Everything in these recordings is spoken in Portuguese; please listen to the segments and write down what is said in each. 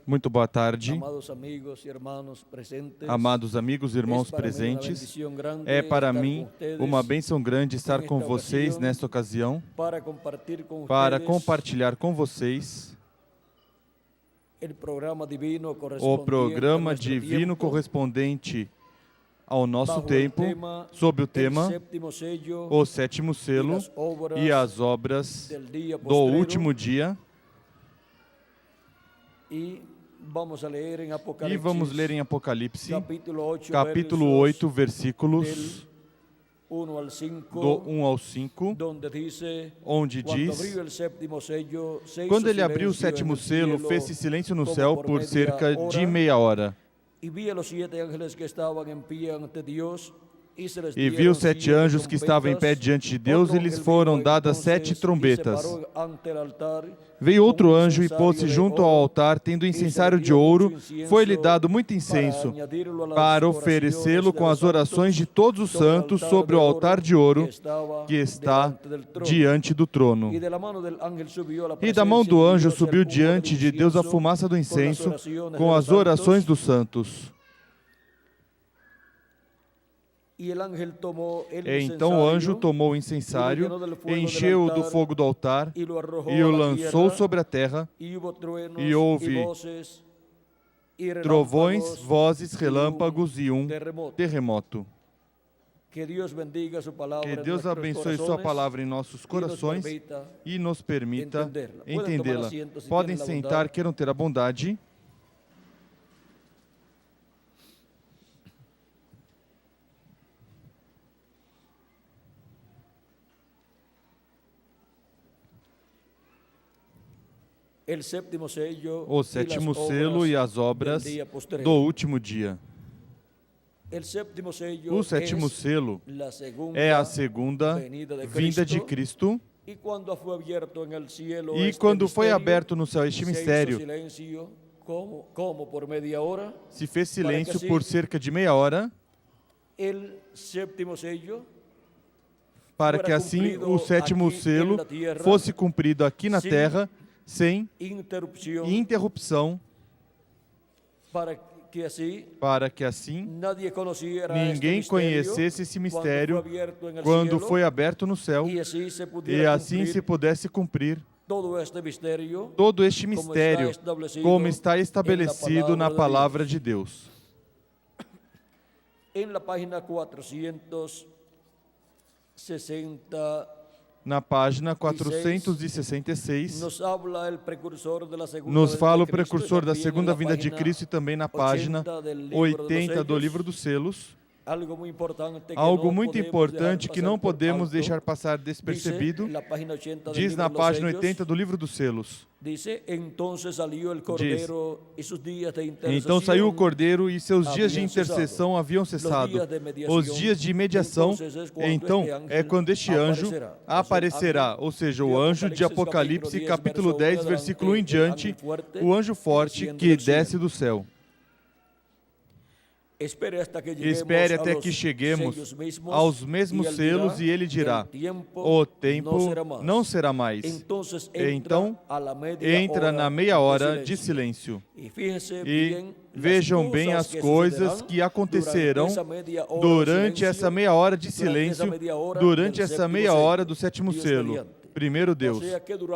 Muito boa tarde, amados amigos e irmãos presentes. É para mim uma bênção grande estar com vocês nesta ocasião para compartilhar com vocês o programa divino correspondente ao nosso tempo, sob o tema O Sétimo Selo e as Obras do Último Dia. E vamos ler em Apocalipse, capítulo 8, versículos do 1 ao 5, onde diz: Quando ele abriu o sétimo selo, fez-se silêncio no céu por cerca de meia hora. E vi os 7 anjos que estavam em pé diante de Deus, e lhes foram dadas 7 trombetas. Veio outro anjo e pôs-se junto ao altar, tendo incensário de ouro. Foi-lhe dado muito incenso, para oferecê-lo com as orações de todos os santos sobre o altar de ouro que está diante do trono. E da mão do anjo subiu diante de Deus a fumaça do incenso, com as orações dos santos. Então o anjo tomou o incensário, encheu-o do fogo do altar e o lançou sobre a terra, e houve trovões, vozes, relâmpagos e um terremoto. Que Deus abençoe sua palavra em nossos corações e nos permita entendê-la. Podem sentar, queiram ter a bondade. O sétimo selo e as obras do último dia. O sétimo selo é a segunda vinda de Cristo. E quando foi aberto no céu este mistério, se fez silêncio por cerca de meia hora, para que assim o sétimo selo fosse cumprido aqui na terra, sem interrupção, para que assim ninguém conhecesse esse mistério quando foi aberto no céu, e assim se pudesse cumprir todo este mistério, como está estabelecido na palavra de Deus. Na página 466, nos fala o precursor da segunda vinda de Cristo, e também na página 80 do livro dos selos, algo muito importante que não podemos deixar passar despercebido. Diz na página 80 do livro dos selos. Diz: Então saiu o Cordeiro, e seus dias de intercessão haviam cessado. Os dias de mediação, então, é quando este anjo aparecerá, ou seja, o anjo de Apocalipse, capítulo 10, versículo 1 em diante, o anjo forte que desce do céu. Espere até que cheguemos aos mesmos selos, e ele dirá: o tempo não será mais. Então entra na meia hora de silêncio. E vejam bem as coisas que acontecerão durante essa meia hora de silêncio, durante essa meia hora do sétimo selo. Primeiro Deus.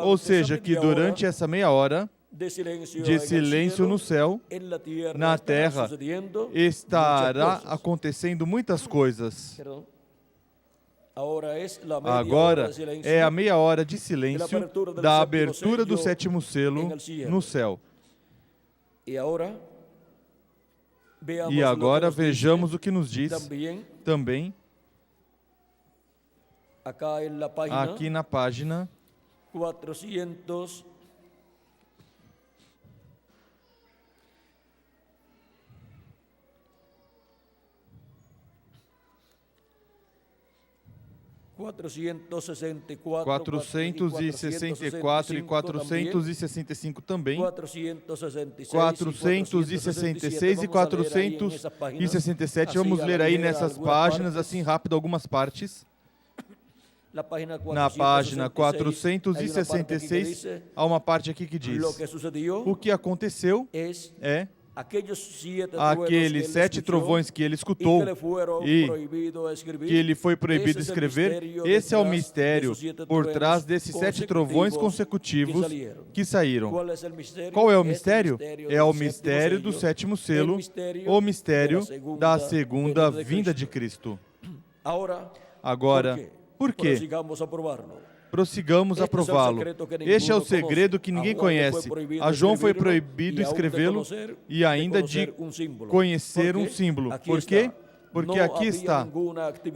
Ou seja, que durante essa meia hora de silêncio no céu, na terra, estará acontecendo muitas coisas. Agora é a meia hora de silêncio da abertura do sétimo selo no céu. E agora vejamos o que nos diz também aqui na página 464 e 465 também, 466 e 467. Vamos ler aí nessas páginas, assim rápido, algumas partes. Na página 466, há uma parte aqui que diz: o que aconteceu é aqueles 7 trovões que ele escutou e que ele foi proibido de escrever. Esse é o mistério por trás desses 7 trovões consecutivos que saíram. Qual é o mistério? É o mistério do 7º selo, o mistério da segunda vinda de Cristo. Agora, por quê? Prossigamos a prová-lo. Este é o segredo que ninguém conhece. A João foi proibido escrevê-lo e ainda de conhecer um símbolo. Por quê? Porque aqui está.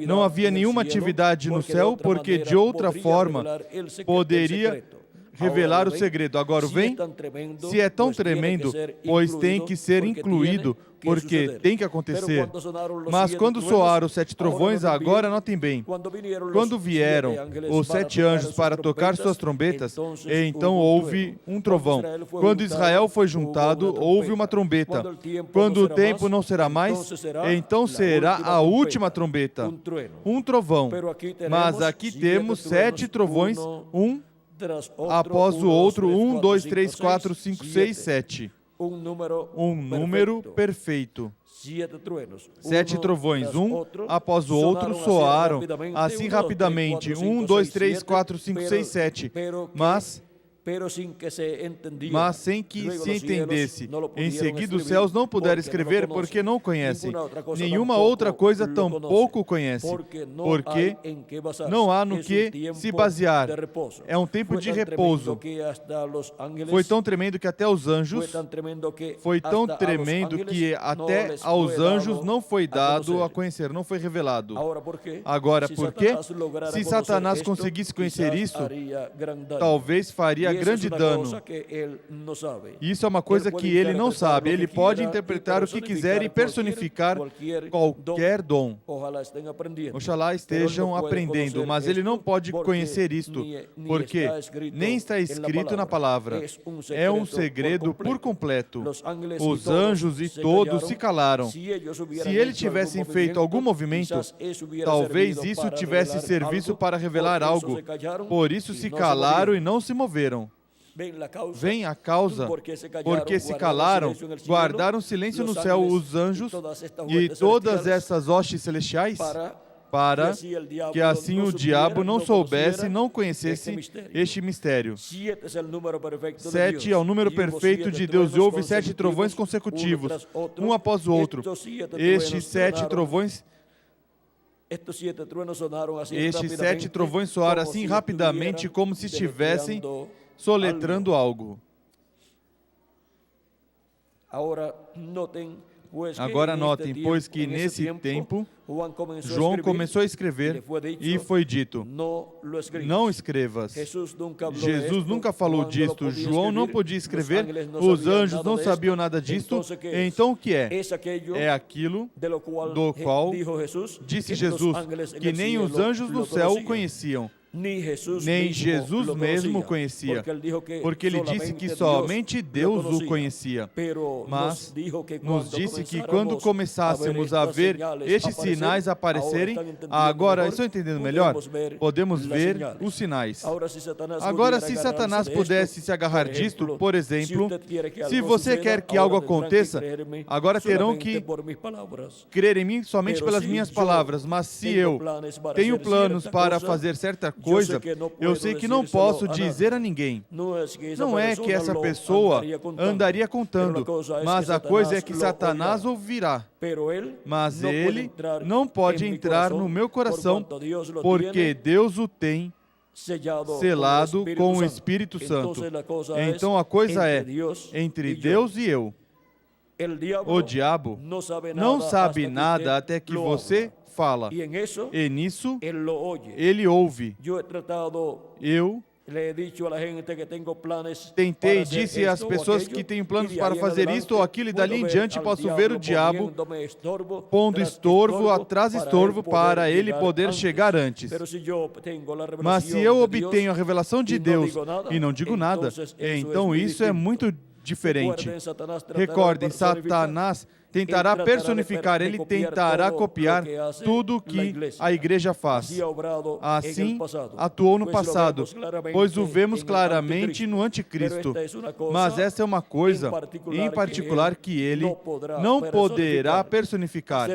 Não havia nenhuma atividade no céu, porque de outra forma poderia revelar o segredo. Agora vem, se é tão tremendo, pois tem que ser incluído, porque tem que acontecer. Mas quando soaram os 7 trovões, agora notem bem, quando vieram os 7 anjos para tocar suas trombetas, então houve um trovão. Quando Israel foi juntado, houve uma trombeta. Quando o tempo não será mais, então será a última trombeta, um trovão. Mas aqui temos 7 trovões, um após o outro, 1, 2, 3, 4, 5, 6, 7. Um número perfeito. 7 trovões, um após o outro, soaram assim rapidamente. 1, 2, 3, 4, 5, 6, 7. Mas sem que se entendesse. Em seguida, os céus não puderam escrever porque não conhecem. Nenhuma outra coisa tampouco conhece, porque não há no que se basear. É um tempo de repouso. Foi tão tremendo que até aos anjos não foi dado a conhecer, não foi revelado. Agora, por quê? Se Satanás conseguisse conhecer isso, talvez faria grande dano. Isso é uma coisa que ele não sabe. Ele pode interpretar o que quiser e personificar qualquer dom. Oxalá estejam aprendendo, mas ele não pode conhecer isto, porque nem está escrito na palavra. É um segredo por completo. Os anjos e todos se calaram. Se eles tivessem feito algum movimento, talvez isso tivesse serviço para revelar algo. Por isso se calaram e não se moveram. Vem a causa, porque se calaram, guardaram silêncio no céu os anjos e todas essas hostes celestiais, para que assim o diabo não soubesse, não conhecesse este mistério. 7 é o número perfeito de Deus e houve 7 trovões consecutivos, um após o outro. Estes 7 trovões soaram assim rapidamente como se estivessem soletrando algo. Agora notem, pois que nesse tempo, João começou a escrever e foi dito: não escrevas. Jesus nunca falou disto. João não podia escrever. Os anjos não sabiam nada disto. Então o que é? É aquilo do qual disse Jesus, que nem os anjos no céu o conheciam. Nem Jesus mesmo conhecia, porque ele disse que somente Deus o conhecia. Mas nos disse que quando começássemos a ver estes sinais aparecerem, agora, estou entendendo melhor? Podemos ver os sinais. Agora, se Satanás pudesse se agarrar disto, por exemplo, se você quer que algo aconteça, agora terão que crer em mim somente pelas minhas palavras, mas se eu tenho planos para fazer certa coisa, eu sei que não posso dizer a ninguém. Não é que essa pessoa andaria contando, mas a coisa é que Satanás ouvirá. Mas ele não pode entrar no meu coração, porque Deus o tem selado com o Espírito Santo. Então a coisa é entre Deus e eu. O diabo não sabe nada até que você fala. E nisso, ele ouve. Eu tentei, disse às pessoas que têm planos para fazer isto ou aquilo, e dali em diante posso ver o diabo pondo estorvo atrás estorvo para ele poder chegar antes. Mas se eu obtenho a revelação de Deus e não digo nada, então isso é muito diferente. Recordem, Satanás tentará personificar, ele tentará copiar tudo o que a igreja faz. Assim atuou no passado, pois o vemos claramente no anticristo. Mas essa é uma coisa em particular que ele não poderá personificar.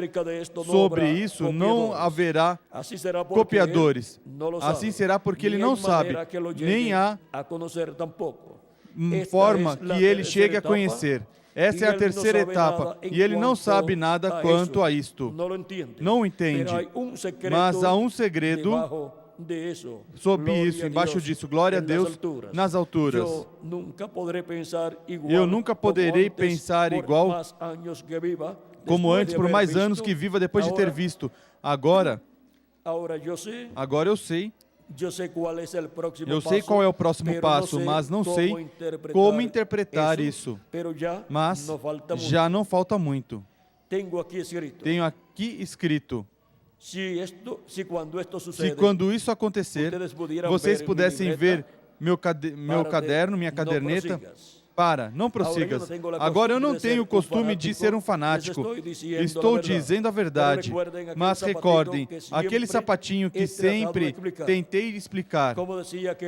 Sobre isso não haverá copiadores. Assim será porque ele não sabe, nem há forma que ele chegue a conhecer. Essa é a terceira etapa, e ele não sabe nada quanto a isto. Não entende. Mas há um segredo sobre isso, embaixo disso. Glória a Deus nas alturas. Eu nunca poderei pensar igual como antes, por mais anos que viva depois de ter visto. Agora eu sei. Eu sei qual é o próximo passo, mas não sei como interpretar isso. Mas já não falta muito. Tenho aqui escrito. Se quando isso acontecer, vocês pudessem ver meu caderno, minha caderneta. Não prossigas. Agora eu não tenho o costume de ser um fanático. Estou dizendo a verdade. Mas recordem, aquele sapatinho que sempre tentei explicar.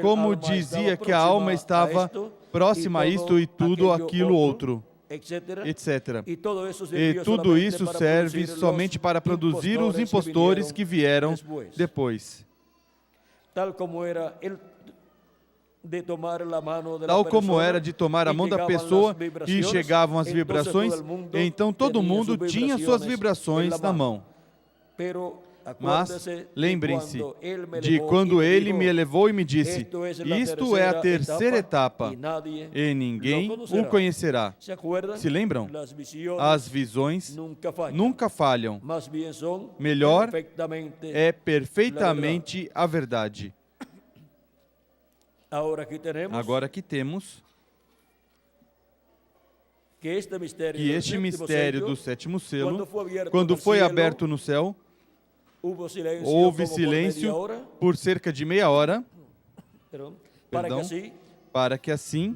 Como dizia que a alma estava próxima a isto e tudo aquilo outro, etc. E tudo isso serve somente para produzir os impostores que vieram depois. Tal como era de tomar a mão da pessoa e chegavam as vibrações, então todo mundo tinha suas vibrações na mão. Mas lembrem-se de quando ele me elevou e me disse, isto é a terceira etapa, e ninguém o conhecerá. Se lembram? As visões nunca falham. Melhor é perfeitamente a verdade. Agora que temos que este mistério do sétimo selo, quando foi aberto no céu, houve silêncio por cerca de meia hora, para que assim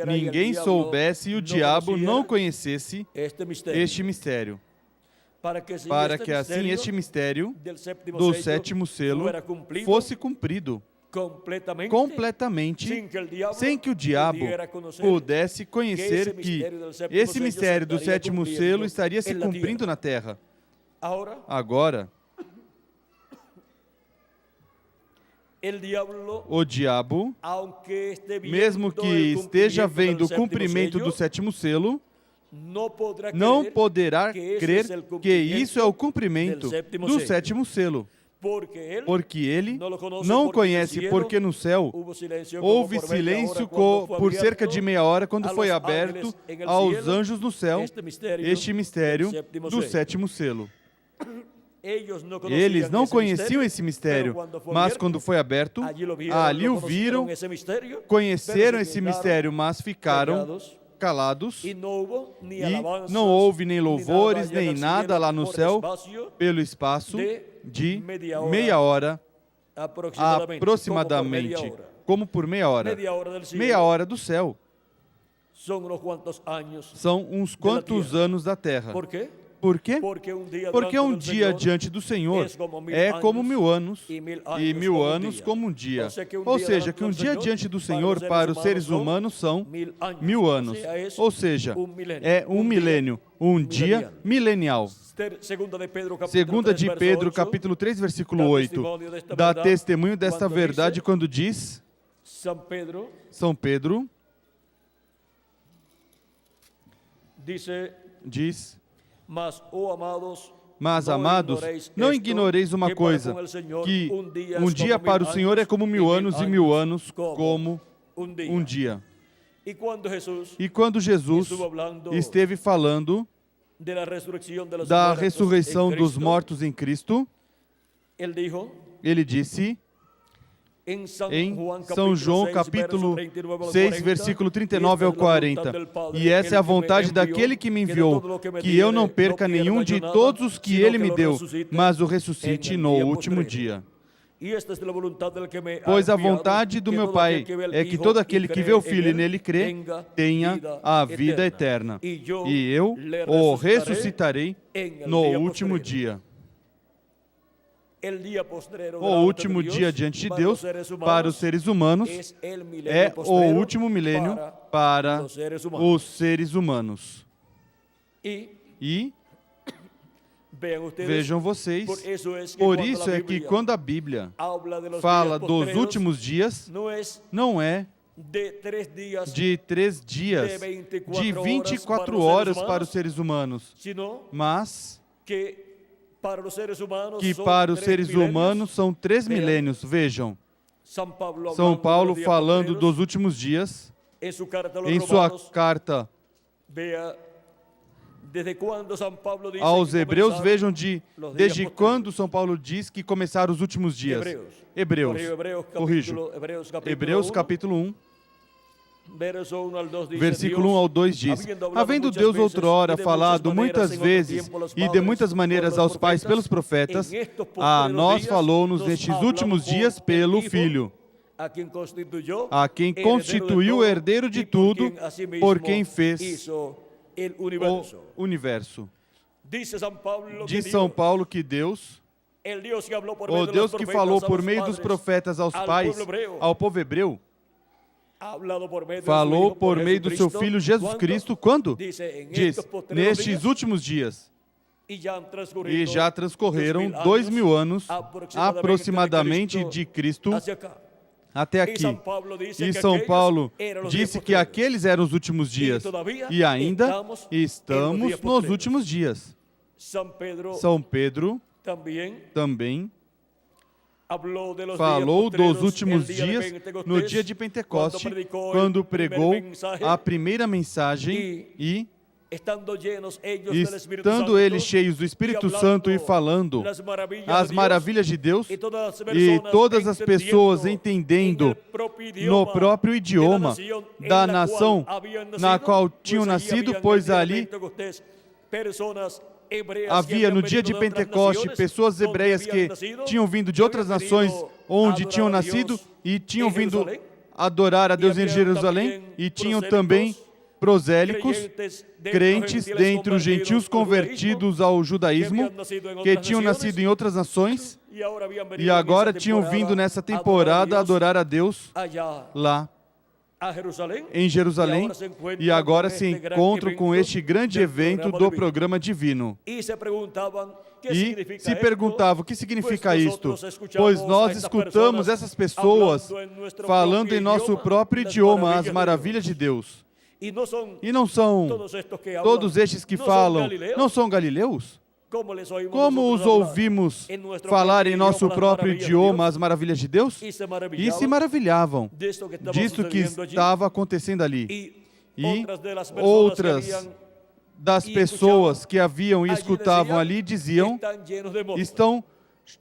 ninguém soubesse e o diabo não conhecesse este mistério. Para que assim este mistério do sétimo selo fosse cumprido completamente, sem que o diabo pudesse conhecer que esse mistério do sétimo selo estaria se cumprindo na terra. Agora, o diabo, mesmo que esteja vendo o cumprimento do sétimo selo, não poderá crer que isso é o cumprimento do sétimo selo. Porque ele não conhece, porque no céu houve silêncio por cerca de meia hora quando foi aberto aos anjos no céu este mistério do sétimo selo. Eles não conheciam esse mistério, mas quando foi aberto, ali o viram, conheceram esse mistério, mas ficaram calados, e não houve nem louvores, nem nada lá no céu, pelo espaço de meia hora, aproximadamente. Como por meia hora? Meia hora do céu. São uns quantos anos da terra. Por quê? Porque um dia diante do Senhor é como 1000 anos, e 1000 anos como um dia. Ou seja, que um dia diante do Senhor para os seres humanos são 1000 anos. Ou seja, é um milênio, um dia milenial. Segunda de Pedro, capítulo 3, versículo 8, dá testemunho desta verdade quando diz, São Pedro diz, mas, amados, não ignoreis uma coisa, que um dia para o Senhor é como 1000 anos, e 1000 anos como um dia. E quando Jesus esteve falando da ressurreição dos mortos em Cristo, ele disse, em São João, capítulo 6, versículo 39 ao 40. E essa é a vontade daquele que me enviou, que eu não perca nenhum de todos os que ele me deu, mas o ressuscite no último dia. Pois a vontade do meu Pai é que todo aquele que vê o Filho e nele crê, tenha a vida eterna. E eu o ressuscitarei no último dia. O último dia diante de Deus, para os seres humanos, é o último milênio para os seres humanos. E vejam vocês, por isso é que quando a Bíblia fala dos últimos dias, não é de 3 dias, de 24 horas para os seres humanos, mas que para os seres humanos são 3 milênios. Vejam, São Paulo falando dos últimos dias, em sua carta aos Hebreus, vejam desde quando São Paulo diz que começaram os últimos dias. Hebreus, corrijo. Hebreus capítulo 1, versículo 1 ao 2 diz: havendo Deus outrora falado muitas vezes e de muitas maneiras aos pais pelos profetas, a nós falou-nos nestes últimos dias pelo Filho, a quem constituiu o herdeiro de tudo, por quem fez o universo. Diz São Paulo que Deus, o Deus que falou por meio dos profetas aos pais, ao povo hebreu, falou por meio do seu Filho Jesus Cristo, quando? Diz, nestes últimos dias. E já transcorreram 2000 anos, aproximadamente, de Cristo até aqui. E São Paulo disse que aqueles eram os últimos dias. E ainda estamos nos últimos dias. São Pedro também falou dos últimos dias no dia de Pentecoste, quando pregou a primeira mensagem e, estando eles cheios do Espírito Santo e falando as maravilhas de Deus, e todas as pessoas entendendo no próprio idioma da nação na qual tinham nascido, pois ali havia no dia de Pentecoste pessoas hebreias que tinham vindo de outras nações onde tinham nascido e tinham vindo adorar a Deus em Jerusalém, e tinham também prosélicos, crentes dentre os gentios convertidos ao judaísmo, que tinham nascido em outras nações e agora tinham vindo nessa temporada adorar a Deus lá em Jerusalém, e agora se encontram com este grande evento do programa divino. E se perguntavam, o que significa isto? Pois nós escutamos essas pessoas falando em nosso próprio idioma as maravilhas de Deus. E não são todos estes que falam, não são galileus? Como os ouvimos falar em nosso próprio idioma as maravilhas de Deus? E se maravilhavam disto que estava acontecendo ali. E outras das pessoas que haviam e escutavam ali diziam, estão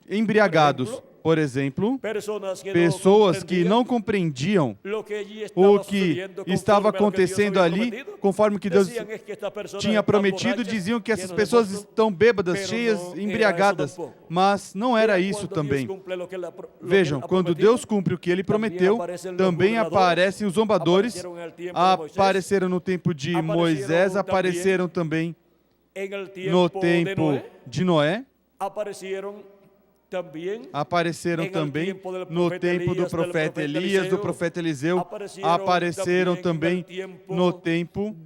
embriagados. Por exemplo, pessoas que não compreendiam o que estava acontecendo ali, conforme que Deus tinha prometido, diziam que essas pessoas estão bêbadas, cheias, embriagadas, mas não era isso também. Vejam, quando Deus cumpre o que Ele prometeu, também aparecem os zombadores, apareceram no tempo de Moisés, apareceram também no tempo de Noé, apareceram também no tempo do profeta Elias, do profeta Eliseu, apareceram também no tempo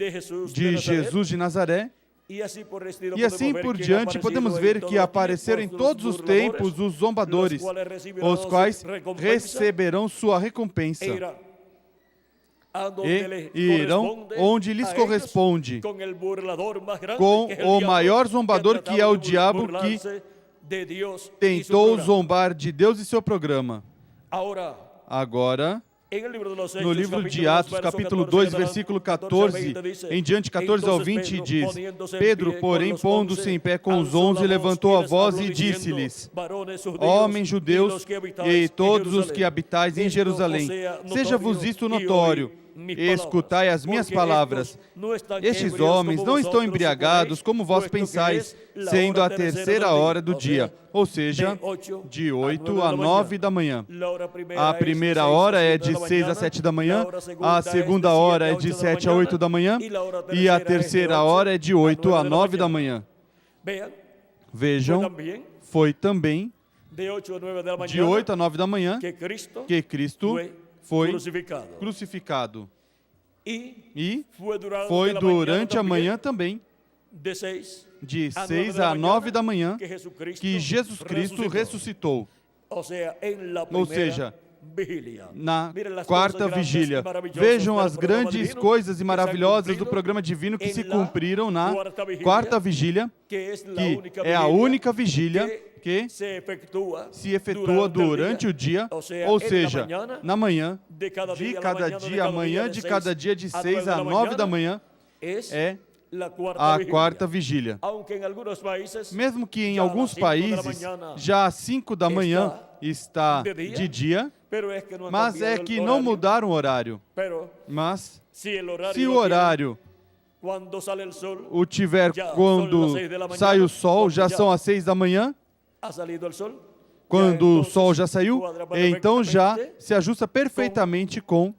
de Jesus de Nazaré, e assim por diante. Podemos ver que apareceram em todos os tempos os zombadores, os quais receberão sua recompensa e irão onde lhes corresponde, com o maior zombador, que é o diabo, que tentou zombar de Deus e seu programa. Agora, no livro de Atos, capítulo 2, versículo 14, em diante, 14 ao 20, diz: Pedro, porém, pondo-se em pé com os 11, levantou a voz e disse-lhes: Homens judeus e todos os que habitais em Jerusalém, seja-vos isto notório, escutai as minhas palavras. Estes homens não estão embriagados como vós pensais, sendo a terceira hora do dia, ou seja, de 8 a 9 da manhã. A primeira hora é de 6 a 7 da manhã, a segunda hora é de 7 a 8 da manhã, e a terceira hora é de 8 a 9 da manhã. Vejam, foi também de 8 a 9 da manhã que Cristo foi crucificado. E foi durante a manhã também, de 6 a 9 da manhã, que Jesus Cristo ressuscitou. Ou seja, na quarta vigília. Vejam as grandes coisas e maravilhosas do programa divino que se cumpriram na quarta vigília, que é a única vigília que se efetua durante o dia, ou seja, na manhã de cada dia, amanhã de cada dia, de 6 a 9 da manhã, é a quarta vigília. Mesmo que em alguns países, já às 5 da manhã está de dia, mas é que não mudaram o horário. Mas, se o horário o tiver quando sai o sol, já são as 6 da manhã, quando o sol já saiu, então já se ajusta perfeitamente com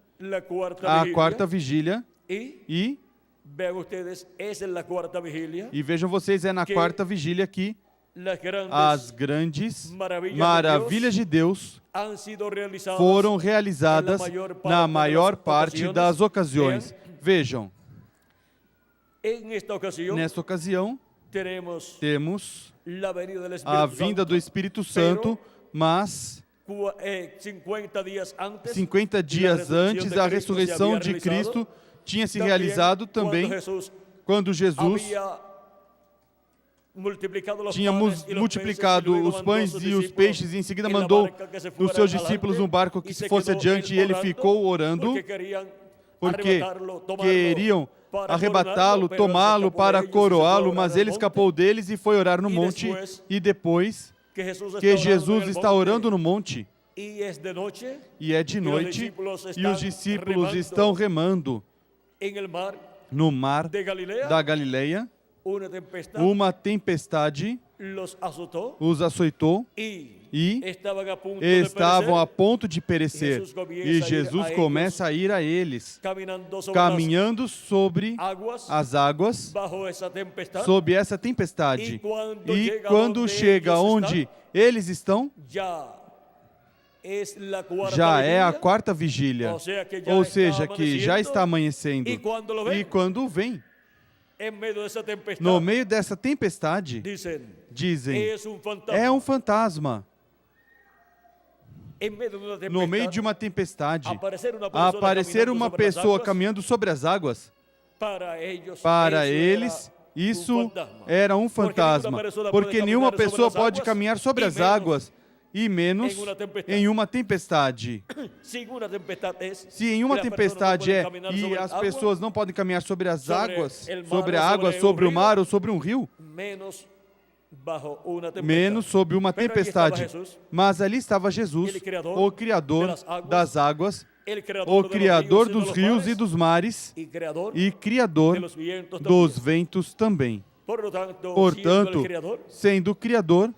a quarta vigília. E vejam vocês, é na quarta vigília que as grandes maravilhas de Deus foram realizadas na maior parte das ocasiões. Vejam, nesta ocasião, temos a vinda do Espírito Santo, mas 50 dias antes da ressurreição de Cristo tinha se realizado também quando Jesus tinha multiplicado os pães e os peixes e em seguida mandou os seus discípulos um barco que fosse adiante, e ele ficou orando porque queriam arrebatá-lo, tomá-lo para coroá-lo, mas ele escapou deles e foi orar no monte. E depois que Jesus está orando no monte, e é de noite, e os discípulos estão remando no mar da Galileia, uma tempestade os açoitou e estavam a ponto de perecer. E Jesus começa a ir a eles, caminhando sobre as águas, sob essa tempestade. E quando chega onde eles estão, já é a quarta vigília. Ou seja, que já está amanhecendo. E quando vem, no meio dessa tempestade, dizem, é um fantasma. No meio de uma tempestade, aparecer uma pessoa caminhando sobre as águas, para eles, isso era um fantasma. Porque nenhuma pessoa pode caminhar sobre as águas, e menos em uma tempestade. Se em uma tempestade e as pessoas não podem caminhar sobre as águas, sobre a água, sobre o mar ou sobre um rio, menos sob uma tempestade. Mas ali estava Jesus, o Criador das águas, o Criador dos rios e dos mares, e Criador dos ventos também. Portanto, sendo o Criador,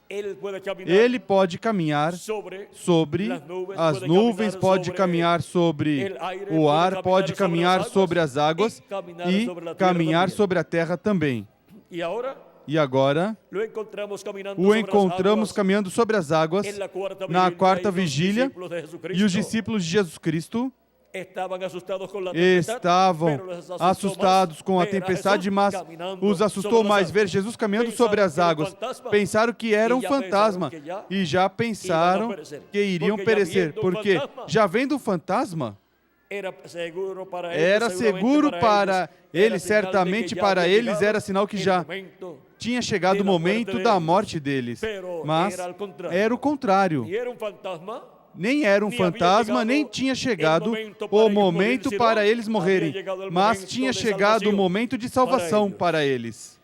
Ele pode caminhar sobre as nuvens, pode caminhar sobre o ar, pode caminhar sobre as águas e caminhar sobre a terra também. E agora, o encontramos caminhando sobre as águas na quarta vigília, e os discípulos de Jesus Cristo estavam assustados com a tempestade, mas os assustou mais ver Jesus caminhando sobre as águas. Pensaram que era um fantasma e já pensaram que iriam perecer, porque já vendo o fantasma, era seguro para eles, certamente para eles era sinal que já tinha chegado o momento da morte deles. Mas era o contrário. Nem era um fantasma, nem tinha chegado o momento para eles morrerem, mas tinha chegado o momento de salvação para eles.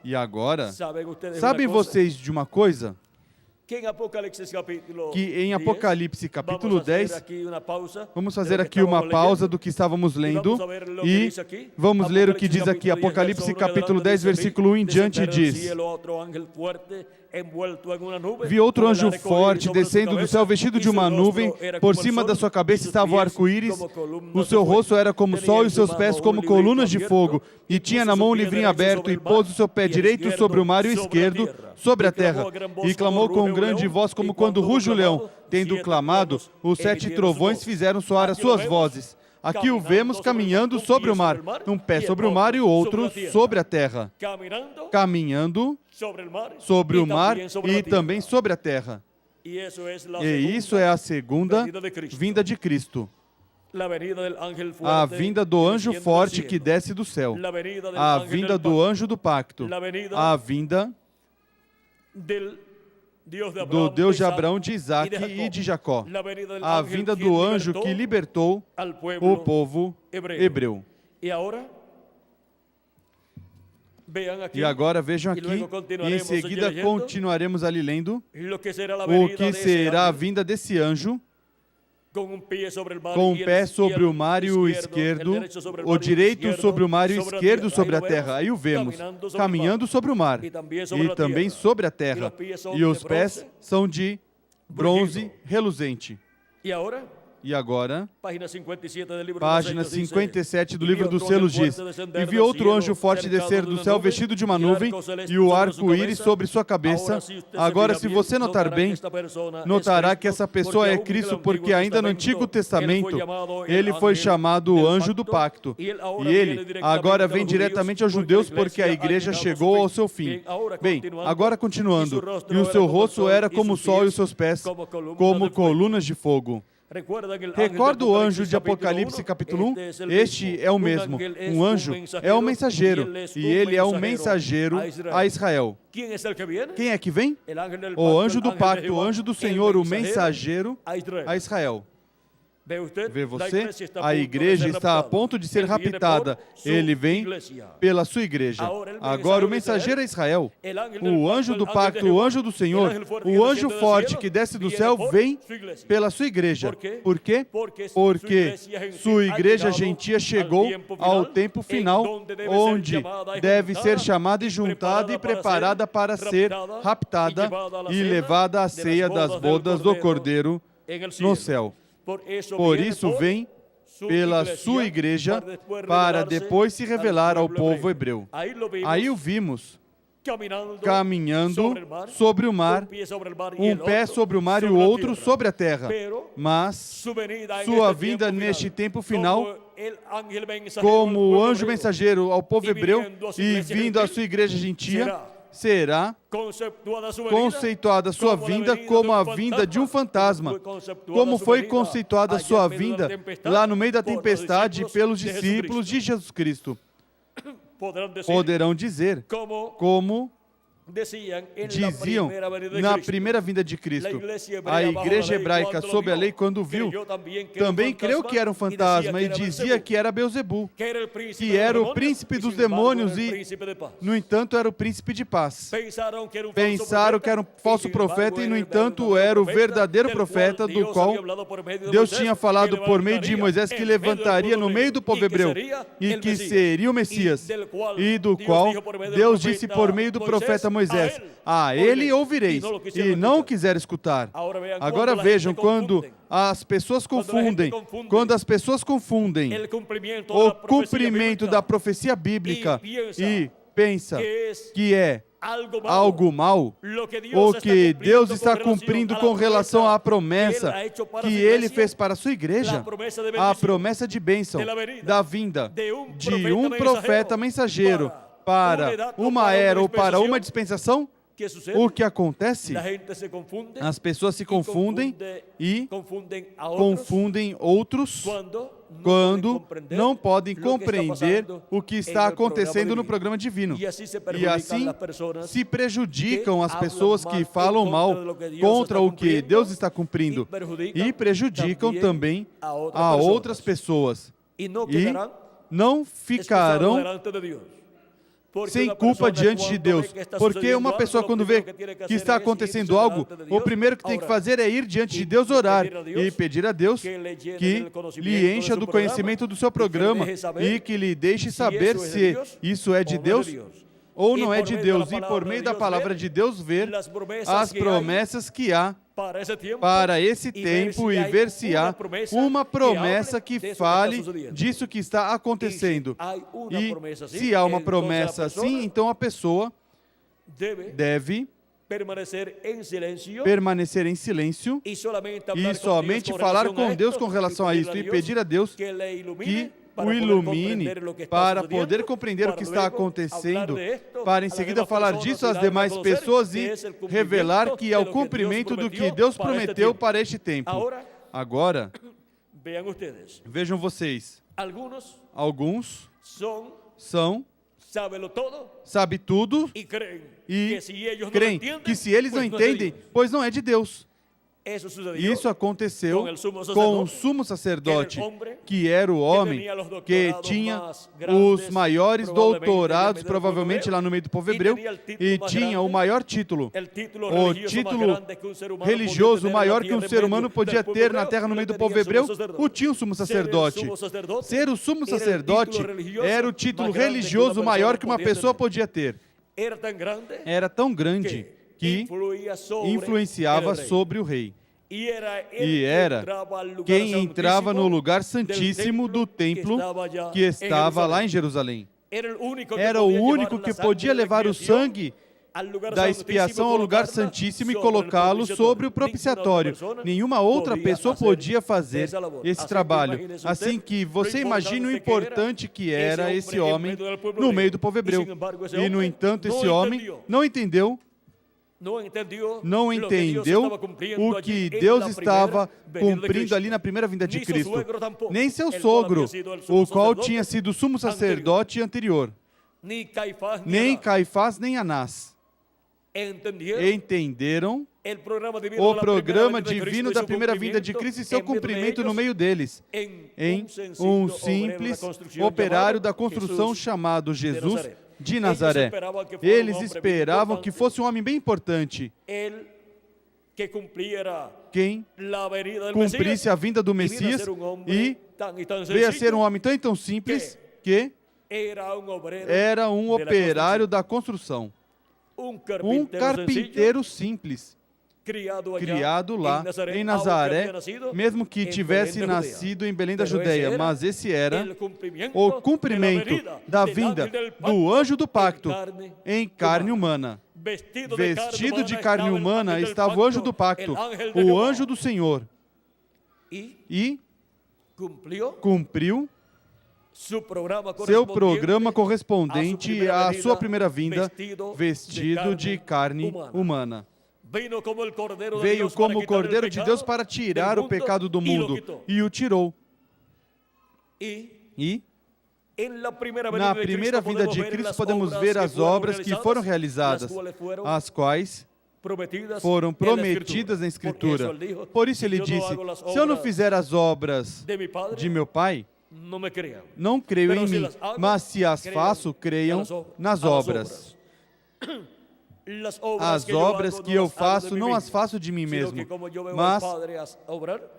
E agora, sabem vocês de uma coisa? que em Apocalipse capítulo 10, vamos fazer aqui uma pausa do que estávamos lendo e vamos ler o que diz aqui. Apocalipse capítulo 10, versículo 1 em diante diz: Vi outro anjo forte descendo do céu vestido de uma nuvem, por cima da sua cabeça estava o arco-íris, o seu rosto era como o sol e os seus pés como colunas de fogo, e tinha na mão um livrinho aberto, e pôs o seu pé direito sobre o mar e o esquerdo sobre a terra, e clamou com grande voz como quando ruge o leão. Tendo clamado, os 7 trovões fizeram soar as suas vozes. Aqui o vemos caminhando sobre o mar, um pé sobre o mar e o outro sobre a terra. Caminhando sobre o mar e também sobre a terra. E isso é a segunda vinda de Cristo. A vinda do anjo forte que desce do céu. A vinda do anjo do pacto. A vinda do Deus de Abraão, de Isaac e de Jacó. A vinda do anjo que libertou o povo hebreu. E agora vejam aqui, e em seguida continuaremos ali lendo o que será a vinda desse anjo, com um pé sobre o mar e o esquerdo, o direito sobre o mar e o esquerdo sobre a terra. Aí o vemos, caminhando sobre o mar e também sobre a terra. E os pés são de bronze reluzente. E agora, página 57 do livro dos selos diz: E vi outro anjo forte descer do céu vestido de uma nuvem e o arco-íris sobre sua cabeça. Agora, se você notar bem, notará que essa pessoa é Cristo, porque ainda no Antigo Testamento ele foi chamado o anjo do pacto. E ele agora vem diretamente aos judeus porque a igreja chegou ao seu fim. Bem, agora continuando. E o seu rosto era como o sol e os seus pés como colunas de fogo. Recorda o anjo de Apocalipse capítulo 1? Este é o mesmo. Um anjo é um mensageiro, e ele é um mensageiro a Israel. Quem é que vem? O anjo do pacto, o anjo do Senhor, o mensageiro a Israel. Vê você? A igreja está a ponto de ser raptada. Ele vem pela sua igreja. Agora o mensageiro é Israel. O anjo do pacto, o anjo do Senhor, o anjo forte que desce do céu vem pela sua igreja. Por quê? Porque sua igreja gentia chegou ao tempo final, onde deve ser chamada e juntada e preparada para ser raptada e levada à ceia das bodas do Cordeiro no céu. Por isso vem pela sua igreja para depois se revelar ao povo hebreu. Aí o vimos caminhando sobre o mar, um pé sobre o mar e o outro sobre a terra. Mas sua vinda neste tempo final, como o anjo mensageiro ao povo hebreu e vindo à sua igreja gentia, será conceituada a sua vinda como a vinda de um fantasma, como foi conceituada a sua vinda lá no meio da tempestade pelos discípulos de Jesus Cristo. Poderão dizer, como diziam na primeira vinda de Cristo. A igreja hebraica sob a lei, quando viu, também creu que era um fantasma e dizia que era Beelzebu, que era o príncipe dos demônios e, no entanto, era o príncipe de paz. Pensaram que era um falso profeta e, no entanto, era o verdadeiro profeta do qual Deus tinha falado por meio de Moisés que levantaria no meio do povo hebreu e que seria o Messias, e do qual Deus disse por meio do profeta Moisés: a ele ouvireis, e não o quiser escutar. Agora vejam, quando as pessoas confundem, o cumprimento da profecia bíblica e pensa que é algo mal, o que Deus está cumprindo com relação à promessa que Ele fez para a sua igreja, a promessa de bênção, da vinda de um profeta mensageiro para uma era ou para uma dispensação. O que acontece? As pessoas se confundem e confundem outros quando não podem compreender o que está acontecendo no programa divino. E assim se prejudicam as pessoas que falam mal contra o que Deus está cumprindo e prejudicam também a outras pessoas e não ficarão sem culpa diante de Deus. Porque uma pessoa, quando vê que está acontecendo algo, o primeiro que tem que fazer é ir diante de Deus, orar e pedir a Deus que lhe encha do conhecimento do seu programa e que lhe deixe saber se isso é de Deus ou não é de Deus. E por meio da palavra de Deus, ver as promessas que há para esse tempo e ver se há uma promessa que fale disso que está acontecendo. E se há uma promessa assim, então a pessoa deve permanecer em silêncio e somente falar com Deus com relação a isso e pedir a Deus que o ilumine para poder compreender o que está acontecendo, para em seguida falar disso às demais pessoas e revelar que é o cumprimento do que Deus prometeu para este tempo. Agora, vejam vocês, alguns são sabe tudo e creem que se eles não entendem, pois não é de Deus. Isso aconteceu com o sumo sacerdote, que era o homem que tinha os maiores doutorados, provavelmente lá no meio do povo hebreu, e tinha o maior título, o título religioso maior que um ser humano podia ter na terra no meio do povo hebreu, o tinha o sumo sacerdote. Ser o sumo sacerdote era o título religioso maior que uma pessoa podia ter. Era tão grande que influenciava sobre o rei. E era quem entrava no lugar santíssimo do templo que estava lá em Jerusalém. Era o único que podia levar o sangue da expiação ao lugar santíssimo e colocá-lo sobre o propiciatório. Nenhuma outra pessoa podia fazer esse trabalho. Assim que você imagine o importante que era esse homem no meio do povo hebreu. E, no entanto, esse homem não entendeu o que Deus estava cumprindo ali na primeira vinda de Cristo. Nem seu sogro, o qual tinha sido sumo sacerdote anterior. Nem Caifás, nem Anás entenderam o programa divino da primeira vinda de Cristo e seu cumprimento no meio deles, em um simples operário da construção chamado Jesus de Nazaré. Eles esperavam que fosse um homem bem importante, quem cumprisse a vinda do Messias, e veio a ser um homem tão e tão simples que era um operário da construção, um carpinteiro simples, criado lá em Nazaré, mesmo que tivesse nascido em Belém da Judeia, mas esse era o cumprimento da vinda do anjo do pacto em carne humana. Vestido de carne humana estava o anjo do pacto, o anjo do Senhor, e cumpriu seu programa correspondente à sua primeira vinda, vestido de carne humana. Veio como o Cordeiro de Deus para tirar o pecado do mundo, e o tirou. E na primeira vinda de Cristo podemos ver as obras que foram realizadas, as quais foram prometidas na Escritura. Por isso ele disse: se eu não fizer as obras de meu Pai, não creio em mim, mas se as faço, creiam nas obras. As obras que eu faço, não as faço de mim mesmo, mas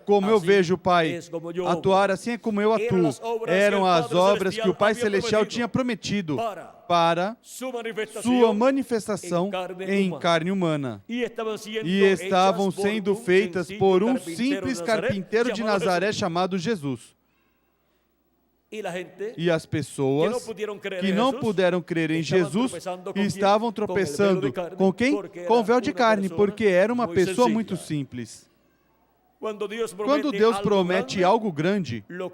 como eu vejo o Pai atuar, assim é como eu atuo. Eram as obras que o Pai Celestial tinha prometido para sua manifestação em carne humana. E estavam sendo feitas por um simples carpinteiro de Nazaré chamado Jesus. E as pessoas que não puderam crer em Jesus estavam tropeçando com quem? Com o véu de carne, porque era uma pessoa muito simples. Quando Deus promete algo grande, o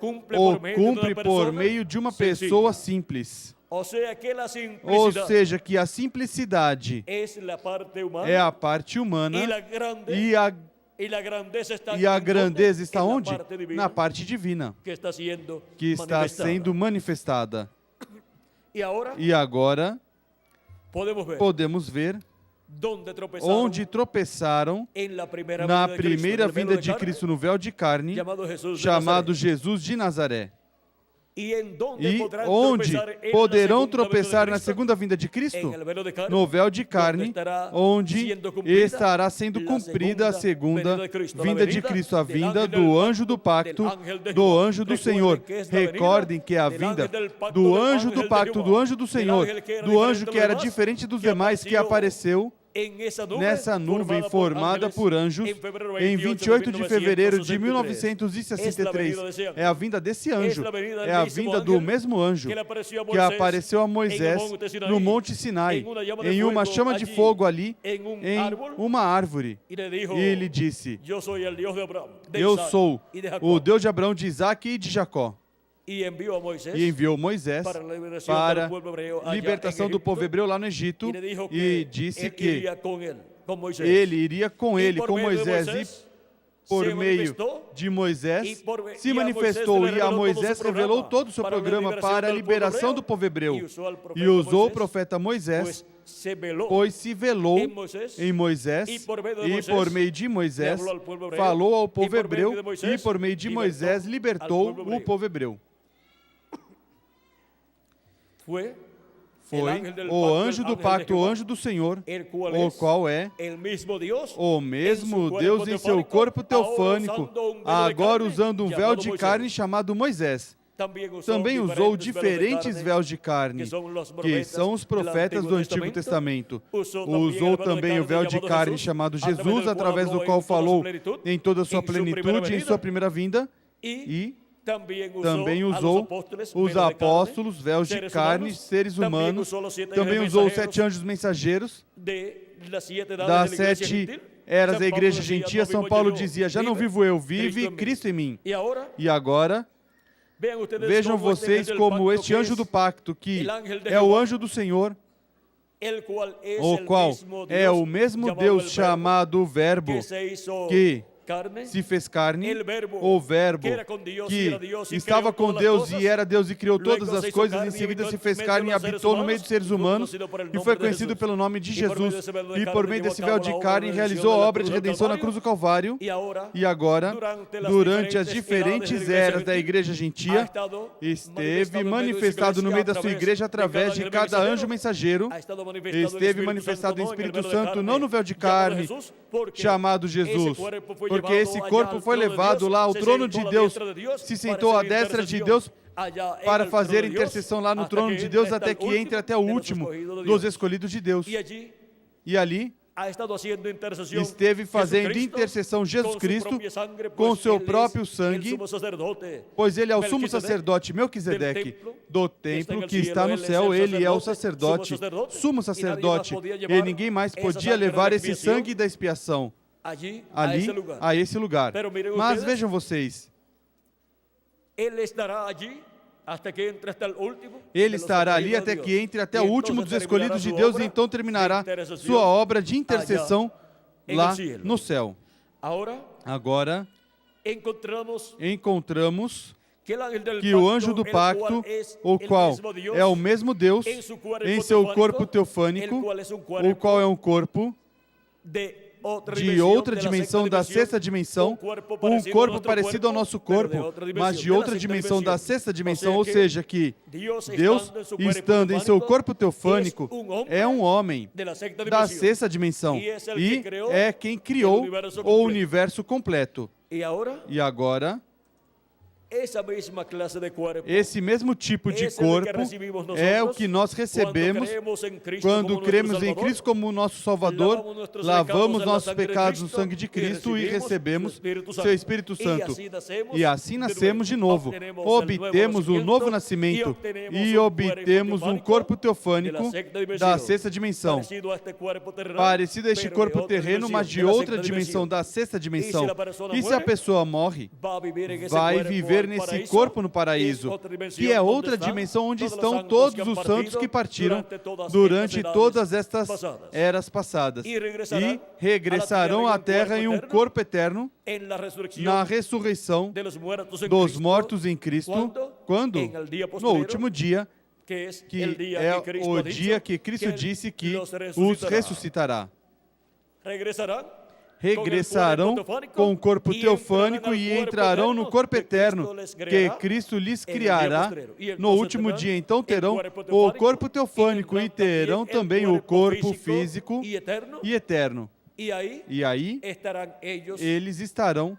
cumpre por meio de uma pessoa simples. Ou seja, que a simplicidade é a parte humana e a grandeza está onde? Na parte divina, que está sendo manifestada. E agora podemos ver onde tropeçaram na primeira vinda de Cristo no véu de carne, chamado Jesus de Nazaré. E onde poderão tropeçar na segunda vinda de Cristo? No véu de carne, onde estará sendo cumprida a segunda vinda de Cristo, a vinda do anjo do pacto, do anjo do Senhor. Recordem que a vinda do anjo do pacto, do anjo do Senhor, do anjo que era diferente dos demais, que apareceu nessa nuvem formada por anjos em 28 de fevereiro de 1963. É a vinda desse anjo, é a vinda do mesmo anjo que apareceu a Moisés no Monte Sinai, em uma chama de fogo ali, em uma árvore. E ele disse: eu sou o Deus de Abraão, de Isaac e de Jacó. E enviou Moisés para a libertação do povo hebreu lá no Egito, e disse que ele iria com ele, com Moisés, e por meio de Moisés se manifestou, e a Moisés revelou todo o seu programa para a liberação do povo hebreu. E usou o profeta Moisés, pois se velou em Moisés, e por meio de Moisés falou ao povo hebreu, e por meio de Moisés libertou o povo hebreu. Foi o anjo do pacto, o anjo do Senhor, o qual é o mesmo Deus em seu corpo teofânico, agora usando um véu de carne chamado Moisés. Também usou diferentes véus de carne, que são os profetas do Antigo Testamento. Usou também o véu de carne chamado Jesus, através do qual falou em toda a sua plenitude, em sua primeira vinda, e também usou os apóstolos, véus de carne, seres humanos. Também usou os 7 anjos mensageiros das 7 eras da igreja gentia. São Paulo dizia: já não vivo eu, vive Cristo em mim. E agora, vejam vocês como este anjo do pacto, que é o anjo do Senhor, o qual é o mesmo Deus chamado Verbo, que se fez carne, o Verbo que estava com Deus e era Deus e criou todas as coisas, em seguida se fez carne e habitou no meio dos seres humanos e foi conhecido pelo nome de Jesus, e por meio desse véu de carne realizou a obra de redenção na cruz do Calvário. E agora, durante as diferentes eras da igreja gentia, esteve manifestado no meio da sua igreja através de cada anjo mensageiro. Esteve manifestado em Espírito Santo, não no véu de carne chamado Jesus, porque esse corpo foi levado lá ao trono de Deus, se sentou à destra de Deus para fazer intercessão lá no trono de Deus, até que entre até o último dos escolhidos de Deus. E ali esteve fazendo intercessão Jesus Cristo com seu próprio sangue, pois ele é o sumo sacerdote Melquisedeque do templo que está no céu. Ele é o sacerdote, sumo sacerdote, e ninguém mais podia levar esse sangue da expiação ali, a esse lugar. Mas vejam vocês, ele estará ali até que entre até o último dos escolhidos de Deus, e então terminará sua obra de intercessão lá no céu. Agora, encontramos que o anjo do pacto, o qual é o mesmo Deus em seu corpo teofânico, o qual é um corpo de outra dimensão, da sexta dimensão, um corpo parecido ao nosso corpo, mas de outra dimensão, da sexta dimensão, ou seja, que Deus, estando em seu corpo teofânico, é um homem da sexta dimensão, e é quem criou o universo completo. E agora, esse mesmo tipo de corpo é o que nós recebemos quando cremos em Cristo como nosso Salvador, lavamos nossos pecados no sangue de Cristo e recebemos seu Espírito Santo. E assim nascemos de novo, obtemos um novo nascimento e obtemos um corpo teofânico da sexta dimensão, parecido a este corpo terreno, mas de outra dimensão, da sexta dimensão. E se a pessoa morre, vai viver nesse corpo no paraíso, que é outra dimensão onde estão todos os santos que partiram durante todas estas eras passadas e regressarão à terra em um corpo eterno na ressurreição dos mortos em Cristo. Quando? No último dia, que é o dia que Cristo disse que os ressuscitará. regressarão com o corpo teofânico e entrarão no corpo eterno que Cristo lhes criará no último dia. Então terão o corpo teofânico e terão também o corpo físico e eterno. E aí eles estarão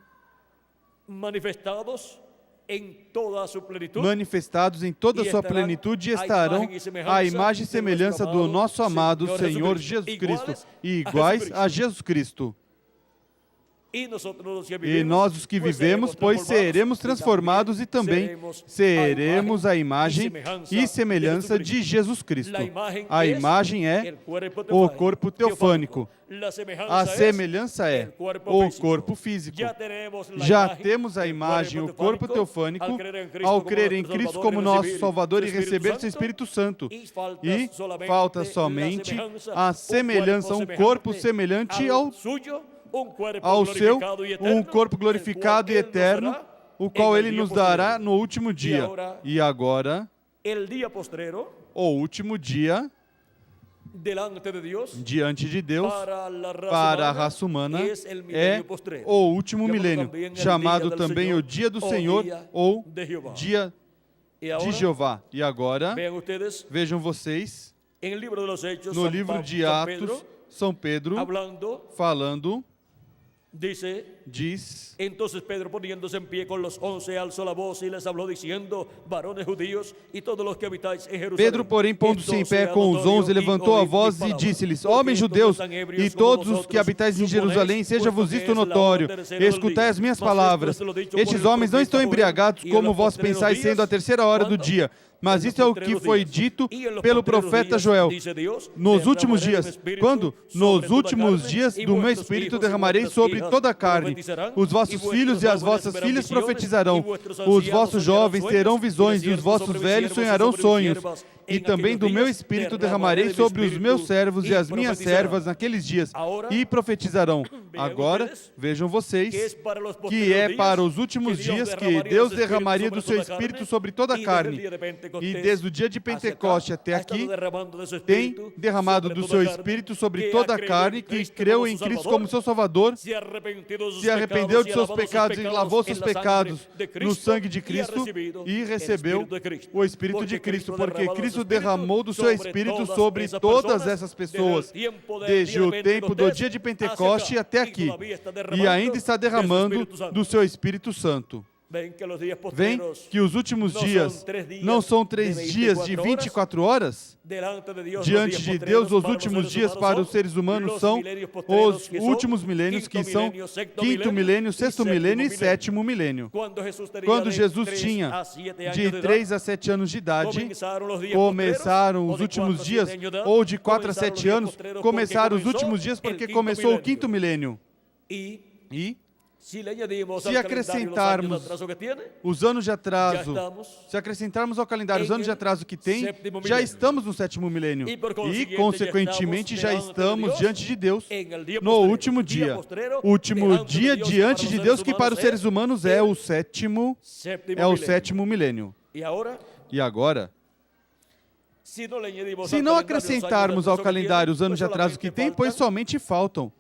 manifestados em toda a sua plenitude e estarão à imagem e semelhança do nosso amado Senhor Jesus Cristo, e iguais a Jesus Cristo. E nós, os que vivemos, pois seremos transformados e também seremos a imagem e semelhança de Jesus Cristo. A imagem é o corpo teofânico. A semelhança é o corpo físico. Já temos a imagem, o corpo teofânico, ao crer em Cristo como nosso Salvador e receber seu Espírito Santo. E falta somente a semelhança, um corpo semelhante ao seu, um corpo glorificado e eterno, o qual Ele nos dará no último dia. E agora, o último dia, diante de Deus, para a raça humana, é o último milênio, chamado também o dia do Senhor ou dia de Jeová. E agora, vejam vocês, no livro de Atos, São Pedro, falando, diz: Entonces Pedro, poniéndose en pie con los 11, alzó la voz y les habló diciendo: varones judíos y todos los que habitáis en Jerusalém. Pedro, porém, pondo-se em pé com os 11, levantou a voz e disse-lhes: homens judeus e todos os que habitais em Jerusalém, seja-vos isto notório, escutai as minhas palavras. Estes homens não estão embriagados como vós pensais, sendo a terceira hora do dia. Mas isso é o que foi dito pelo profeta Joel. Nos últimos dias, quando? Nos últimos dias do meu Espírito derramarei sobre toda a carne. Os vossos filhos e as vossas filhas profetizarão. Os vossos jovens terão visões e os vossos velhos sonharão sonhos. E também do meu Espírito derramarei sobre os meus servos e as minhas servas naqueles dias, e profetizarão. Agora, vejam vocês, que é para os últimos dias que Deus derramaria do seu Espírito sobre toda a carne. E desde o dia de Pentecoste até aqui, tem derramado do seu Espírito sobre toda a carne que creu em Cristo como seu Salvador, se arrependeu de seus pecados e lavou seus pecados no sangue de Cristo e recebeu o Espírito de Cristo, porque Cristo derramou do seu Espírito sobre todas essas pessoas, desde o tempo do dia de Pentecoste até aqui, e ainda está derramando do seu Espírito Santo. Vem que os últimos dias não são 3 dias de 24 horas? Diante de Deus, os últimos dias para os seres humanos são os últimos milênios, que são 5º milênio, 6º milênio e 7º milênio. Quando Jesus tinha de 3 a 7 anos de idade, começaram os últimos dias, ou de 4 a 7 anos, começaram os últimos dias porque começou o 5º milênio. E se acrescentarmos os anos de atraso, se acrescentarmos ao calendário os anos de atraso que tem, já estamos no 7º milênio. E, consequentemente, já estamos diante de Deus no último dia. Último dia diante de Deus, que para os seres humanos é o 7º milênio. E agora, se não acrescentarmos ao calendário os anos de atraso que tem, pois somente faltam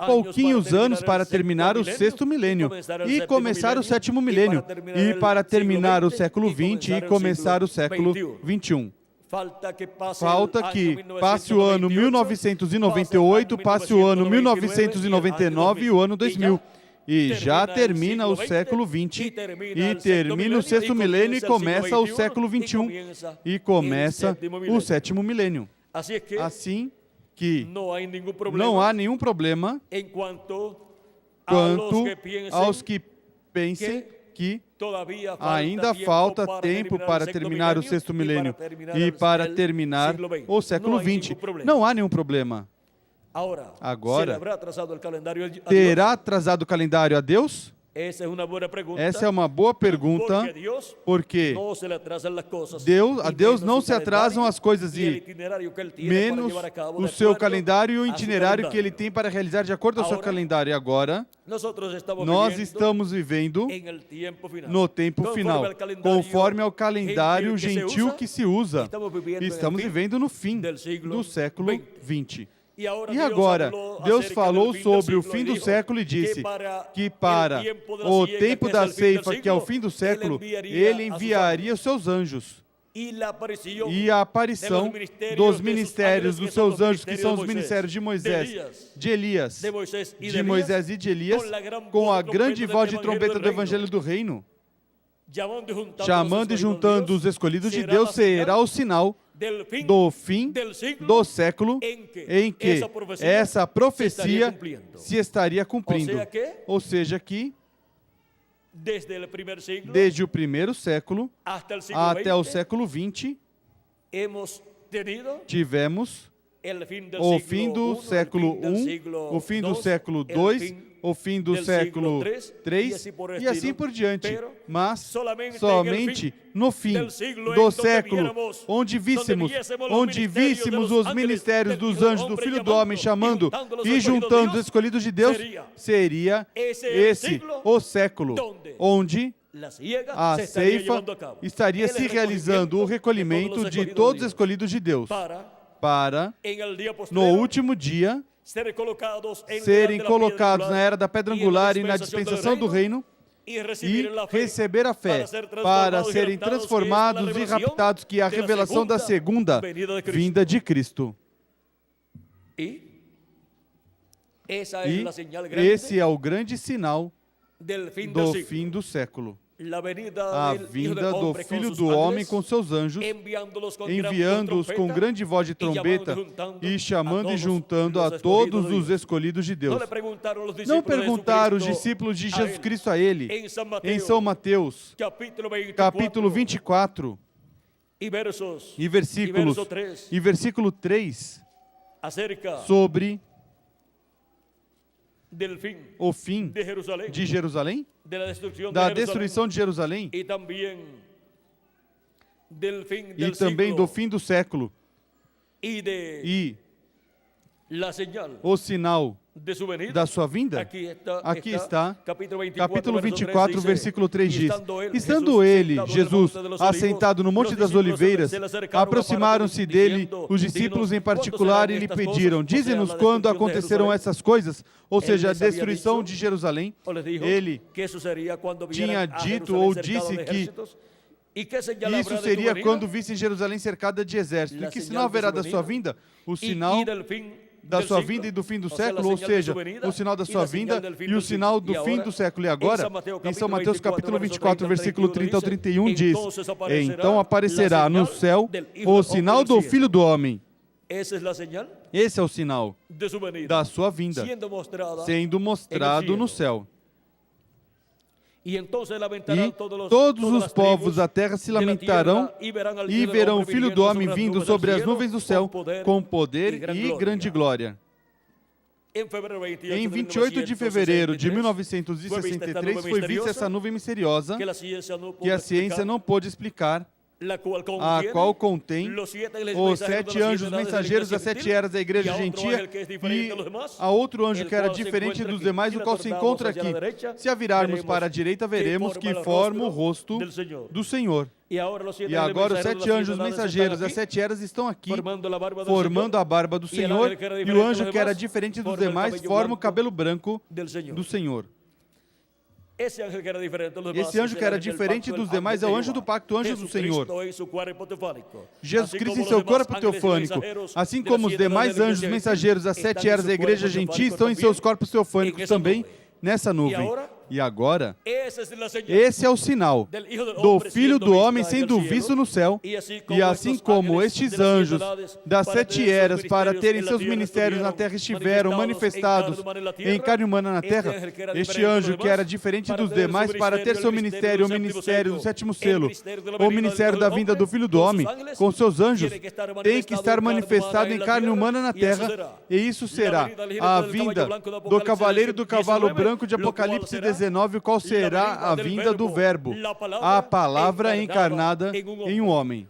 pouquinhos anos para terminar o 6º milênio e começar o 7º milênio, e para terminar o século 20 e começar o século 21. Falta que passe o ano 1998, passe o ano 1999 e o ano 2000. E já termina o século 20, e termina o 6º milênio, e começa o século 21, e começa o 7º milênio. Assim que não há nenhum problema quanto aos que pensem que ainda falta tempo para terminar o 6º milênio e para terminar o século 20. Não há nenhum problema. Agora, terá atrasado o calendário a Deus? Essa é uma boa pergunta, porque a Deus não se atrasam as coisas, e menos o seu calendário e o itinerário que Ele tem para realizar de acordo com o seu calendário. Agora, nós estamos vivendo no tempo final, conforme ao calendário gentil que se usa. Estamos vivendo no fim do século 20. E agora, Deus falou sobre o fim do século e disse que para o tempo da ceifa, que é o fim do século, Ele enviaria os seus anjos. E a aparição dos ministérios dos seus anjos, que são os ministérios de Moisés, de Elias, de Moisés e de Elias, com a grande voz de trombeta do Evangelho do Reino, chamando e juntando os escolhidos de Deus, será o sinal do fim do século em que essa profecia se estaria cumprindo. Ou seja, que desde o primeiro século até o século XX, tivemos o fim do século I, o fim do século II, o fim do século III e assim por diante. Mas somente no fim do século, onde víssemos os ministérios dos anjos do Filho do Homem chamando e juntando os escolhidos de Deus, seria esse o século onde a ceifa estaria se realizando o recolhimento de todos os escolhidos de Deus, para, no último dia, serem colocados na era da pedra angular e na dispensação do reino e receber a fé para serem transformados e raptados, que é a revelação da segunda vinda de Cristo. E esse é o grande sinal do fim do século. A vinda do Filho do Homem com seus anjos, enviando-os com grande voz de trombeta e chamando e juntando a todos os escolhidos de Deus. Não perguntaram os discípulos de Jesus Cristo a ele, em São Mateus, capítulo 24, e versículo 3, sobre o fim de Jerusalém, da destruição de Jerusalém, e também do fim do século, e o sinal da sua vinda. Aqui está, capítulo 24, versículo 3 diz: estando ele, Jesus, assentado no Monte das Oliveiras, aproximaram-se dele os discípulos em particular e lhe pediram: dize-nos quando acontecerão essas coisas, ou seja, a destruição de Jerusalém. Ele tinha dito ou disse que isso seria quando vissem Jerusalém cercada de exército. E que sinal haverá da sua vinda? O sinal da sua vinda e do fim do século, ou seja, o sinal da sua vinda e o sinal do fim do século. E agora, em São Mateus capítulo 24, versículo 30 ao 31, diz: então aparecerá no céu o sinal do Filho do Homem. Esse é o sinal da sua vinda, sendo mostrado no céu. E todos os povos da terra se lamentarão e verão o Filho do Homem vindo sobre as nuvens do céu com poder e grande glória. Em 28 de fevereiro de 1963 foi vista essa nuvem misteriosa que a ciência não pôde explicar, a qual contém os 7 anjos mensageiros das 7 eras da igreja gentia, e a outro anjo que era diferente dos demais, o qual se encontra aqui. Se a virarmos para a direita, veremos que forma o rosto do Senhor. E agora os 7 anjos mensageiros das 7 eras estão aqui, formando a barba do Senhor, e o anjo que era diferente dos demais forma o cabelo branco do Senhor. Esse anjo que era diferente dos demais é o anjo do pacto, o anjo do Senhor. Jesus Cristo em seu corpo teofânico, assim como os demais anjos mensageiros das 7 eras da igreja gentia estão em seus corpos teofânicos também nessa nuvem. E agora, esse é o sinal do Filho do Homem sendo visto no céu, e assim como estes anjos das 7 eras para terem seus ministérios na terra estiveram manifestados em carne humana na terra, este anjo que era diferente dos demais para ter seu ministério, o ministério do 7º selo, o ministério da vinda do Filho do Homem, com seus anjos, tem que estar manifestado em carne humana na terra, e isso será a vinda do cavaleiro do cavalo branco de Apocalipse 19, qual será a vinda do Verbo, a palavra encarnada em um homem.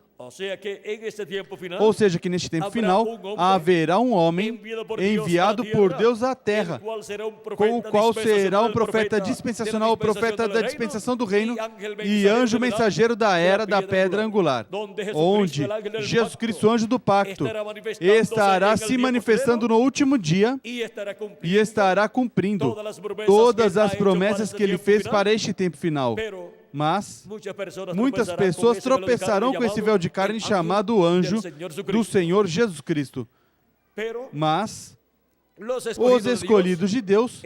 Ou seja, que neste tempo final haverá um homem enviado por Deus à terra, com o qual será um profeta dispensacional, o profeta da dispensação do reino e anjo mensageiro da era da pedra angular, onde Jesus Cristo, anjo do pacto, estará se manifestando no último dia e estará cumprindo todas as promessas que ele fez para este tempo final. Mas muitas pessoas tropeçarão com esse véu de carne chamado anjo do Senhor Jesus Cristo. Mas os escolhidos de Deus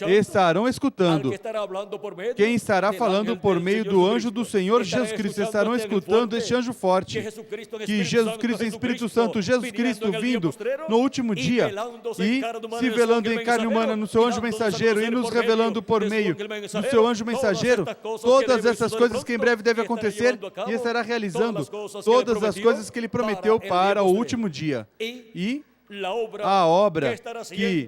estarão escutando. Quem estará falando por meio do anjo do Senhor Jesus Cristo? Estarão escutando este anjo forte, que Jesus Cristo, Espírito Santo, Jesus Cristo vindo no último dia e se velando em carne humana no seu anjo mensageiro e nos revelando por meio do seu anjo mensageiro todas essas coisas que em breve devem acontecer, e estará realizando todas as coisas que ele prometeu para o último dia. E a obra que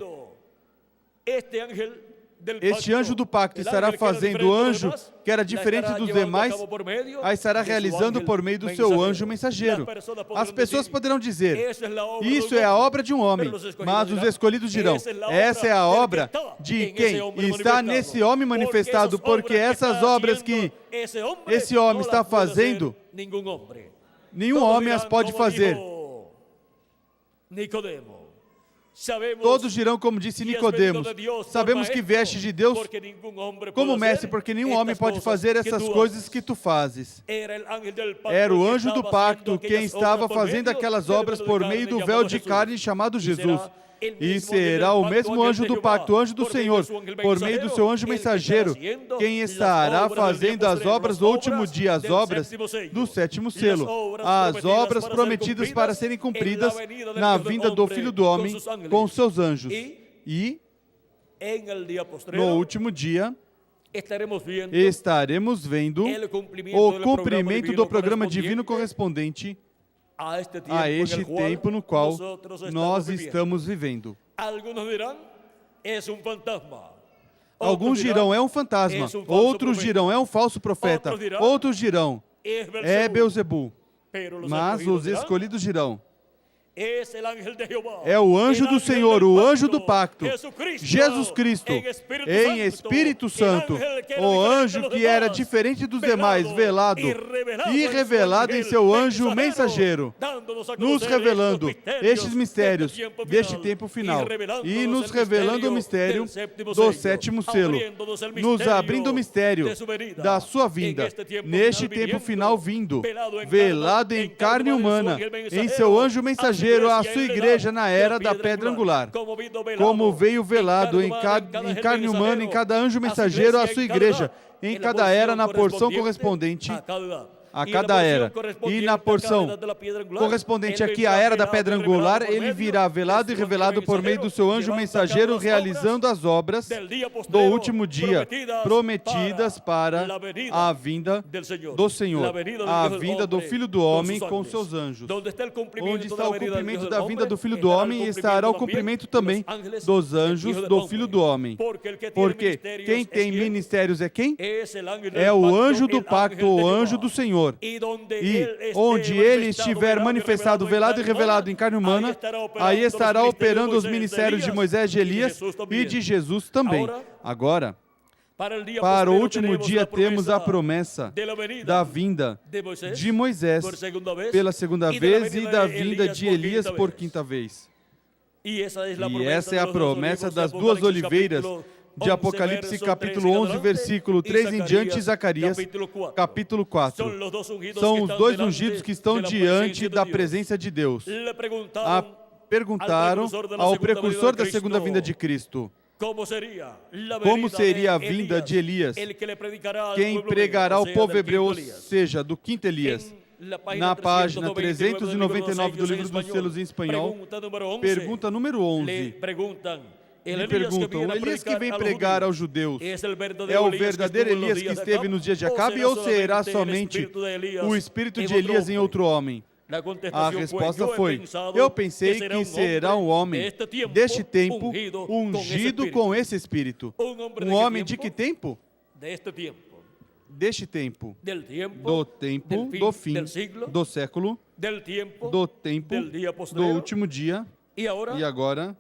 este anjo do pacto estará fazendo, o anjo que era diferente dos demais, a estará realizando por meio do seu anjo mensageiro. As pessoas poderão dizer, isso é a obra de um homem, mas os escolhidos dirão, essa é a obra de quem está nesse homem manifestado, porque essas obras que esse homem está fazendo, nenhum homem as pode fazer. Todos dirão, como disse Nicodemos, sabemos que vieste de Deus como mestre, porque nenhum homem pode fazer essas coisas que tu fazes. Era o anjo do pacto quem estava fazendo aquelas obras por meio do véu de carne chamado Jesus. E será o mesmo anjo do pacto, o anjo do Senhor, por meio do seu anjo mensageiro, quem estará fazendo as obras do último dia, as obras do sétimo selo, as obras prometidas para serem cumpridas na vinda do Filho do Homem com seus anjos. E no último dia estaremos vendo o cumprimento do programa divino correspondente a este tempo no qual nós estamos vivendo. Alguns dirão, é um fantasma. Outros dirão, é um falso profeta. Outros dirão, é Beelzebul. Mas os escolhidos dirão, é o anjo do Senhor, o anjo do pacto, Jesus Cristo, em Espírito Santo, o anjo que era diferente dos demais, velado e revelado em seu anjo mensageiro, nos revelando estes mistérios deste tempo final e nos revelando o mistério do sétimo selo, nos abrindo o mistério da sua vinda, neste tempo final vindo, velado em carne humana, em seu anjo mensageiro, a sua igreja na era da pedra angular, como veio velado em carne humana em cada anjo mensageiro a sua igreja, em cada era na porção correspondente a cada era. E na porção correspondente aqui à era da pedra angular, ele virá velado e revelado por meio do seu anjo mensageiro, realizando as obras do último dia, prometidas para a vinda do Senhor, a vinda do Filho do Homem com seus anjos. Onde está o cumprimento da vinda do Filho do Homem, estará o cumprimento também dos anjos do Filho do Homem. Porque quem tem ministérios é quem? É o anjo do pacto, o anjo do Senhor. E onde ele estiver manifestado, velado e revelado em carne humana, aí estará operando os ministérios de Moisés, de Elias e de Jesus também. Agora, para o último dia temos a promessa da vinda de Moisés pela segunda vez e da vinda de Elias por quinta vez. E essa é a promessa das duas oliveiras de Apocalipse capítulo 11, versículo 3 em diante, e Zacarias capítulo 4. São os dois ungidos que estão diante da presença de Deus. Perguntaram ao precursor da segunda vinda de Cristo, como seria a vinda de Elias, quem pregará ao povo hebreu, ou seja, do quinto Elias. Na página 399 do livro dos selos em espanhol, pergunta número 11. Me perguntam, o Elias que vem pregar aos judeus é o verdadeiro Elias que esteve nos dias de Acabe, ou será somente o espírito de Elias em outro homem? A resposta foi, eu pensei que será um homem deste tempo ungido com esse espírito. Um homem de que tempo? deste tempo, del tiempo, do tempo, do fim, del siglo, do século, del tiempo, do tempo, del día do postrero. último dia, Y ahora, e agora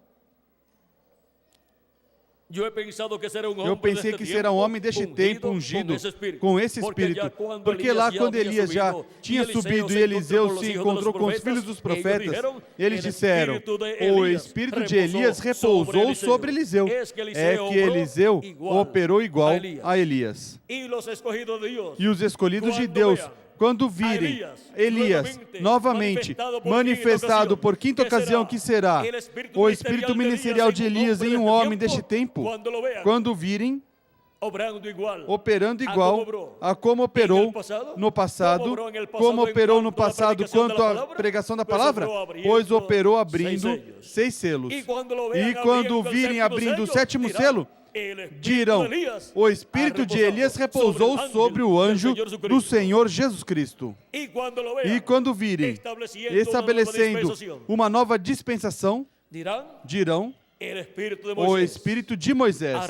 eu pensei que será um homem deste tempo ungido com esse Espírito, porque lá quando Elias já tinha subido e Eliseu se encontrou com os filhos dos profetas, eles disseram, o Espírito de Elias repousou sobre Eliseu. É que Eliseu operou igual a Elias. E os escolhidos de Deus, quando virem Elias novamente manifestado por quinta ocasião, que será o espírito ministerial de Elias em um homem deste tempo, quando virem operando igual a como operou no passado, como operou no passado quanto à pregação da palavra, pois operou abrindo 6 selos. E quando virem abrindo o 7º selo, dirão, o Espírito de Elias repousou sobre o anjo do Senhor Jesus Cristo. E quando virem estabelecendo uma nova dispensação, dirão, o Espírito de Moisés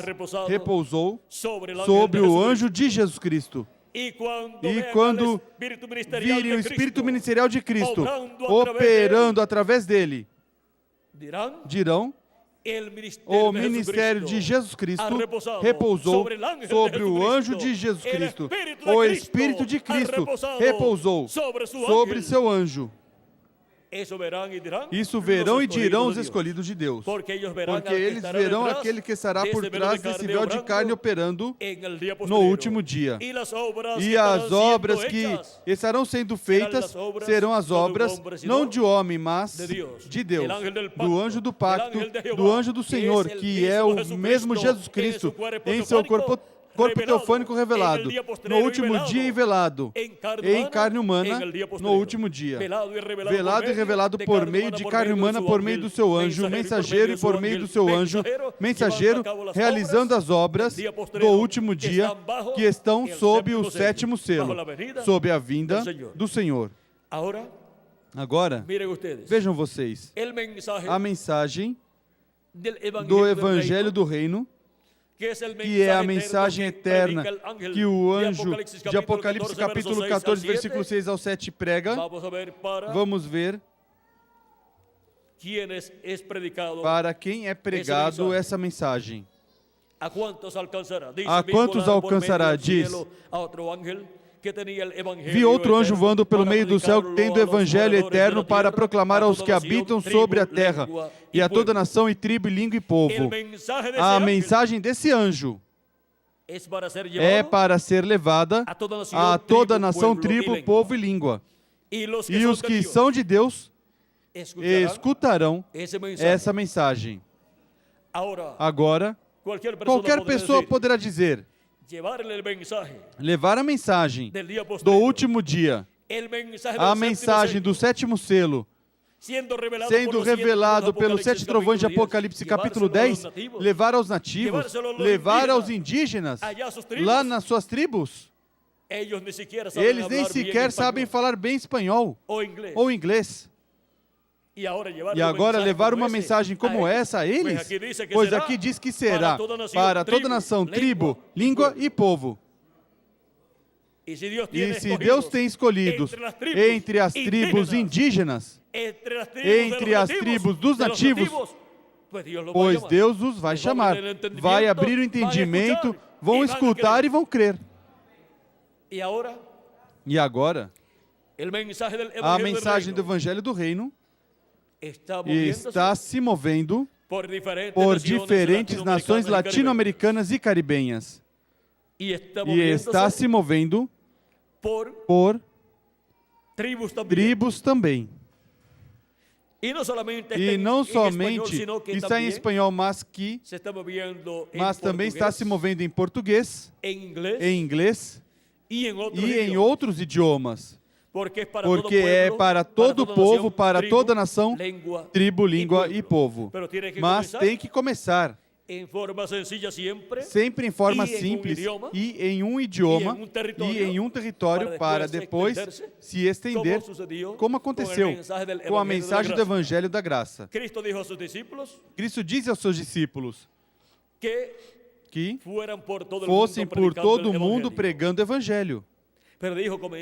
repousou sobre o anjo de Jesus Cristo. E quando virem o Espírito ministerial de Cristo operando através dele, dirão, o ministério de Jesus Cristo repousou sobre o anjo de Jesus Cristo. O Espírito de Cristo repousou sobre seu anjo. Isso verão e dirão os escolhidos de Deus, porque eles verão aquele que estará por trás desse véu de carne operando no último dia. E as obras que estarão sendo feitas serão as obras não de homem, mas de Deus, do anjo do pacto, do anjo do Senhor, que é o mesmo Jesus Cristo em seu corpo teofânico revelado, no último dia e velado, em carne humana, no último dia. Velado e revelado por meio de carne humana, por meio do seu anjo, mensageiro e por meio do seu anjo, mensageiro, realizando as obras do último dia, que estão sob o 7º selo, sob a vinda do Senhor. Agora, vejam vocês, a mensagem do Evangelho do Reino, que é a mensagem eterna que o anjo de Apocalipse capítulo 14, versículo 6 ao 7 prega. Vamos ver para quem é pregado essa mensagem. A quantos alcançará? Diz, vi outro anjo voando pelo meio do céu, tendo o evangelho eterno para proclamar aos que habitam sobre a terra, e a toda nação, e tribo, e língua, e povo. A mensagem desse anjo é para ser levada a toda nação, tribo, povo e língua. E os que são de Deus escutarão essa mensagem. Agora, qualquer pessoa poderá dizer, levar a mensagem do último dia, a mensagem do 7º selo, sendo revelado pelos 7 trovões de Apocalipse capítulo 10, levar aos nativos, levar aos indígenas, lá nas suas tribos. Eles nem sequer sabem falar bem espanhol ou inglês. E agora levar uma mensagem como essa a eles, pois aqui diz que será para toda nação, tribo, língua e povo. E se Deus tem escolhidos entre as tribos indígenas, entre as tribos dos nativos, pois Deus os vai chamar, vai abrir o entendimento, vão escutar e vão crer. E agora, a mensagem do Evangelho do Reino está se movendo por diferentes nações latino-americanas e caribenhas. E está se movendo por tribos também. E não somente está em espanhol, mas também está se movendo em português, em inglês e em outros idiomas. Porque é para todo o povo, para toda a nação, tribo, língua e povo. Mas tem que começar sempre em forma simples e em um idioma e em um território, para depois se estender, como aconteceu com a mensagem do Evangelho da Graça. Cristo disse aos seus discípulos que fossem fossem por todo o mundo pregando o Evangelho.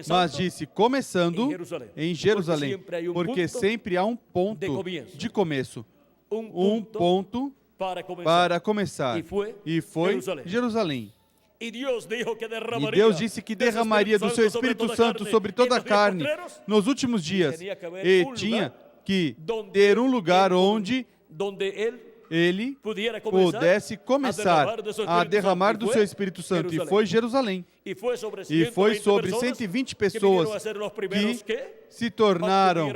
Mas disse, começando em Jerusalém, porque sempre há um ponto de começo, um ponto para começar, e foi Jerusalém. E Deus disse que derramaria do seu Espírito Santo sobre toda a carne nos últimos dias, e tinha que ter um lugar onde ele pudesse começar a derramar do seu Espírito Santo, e foi Jerusalém. E foi sobre 120 pessoas que se tornaram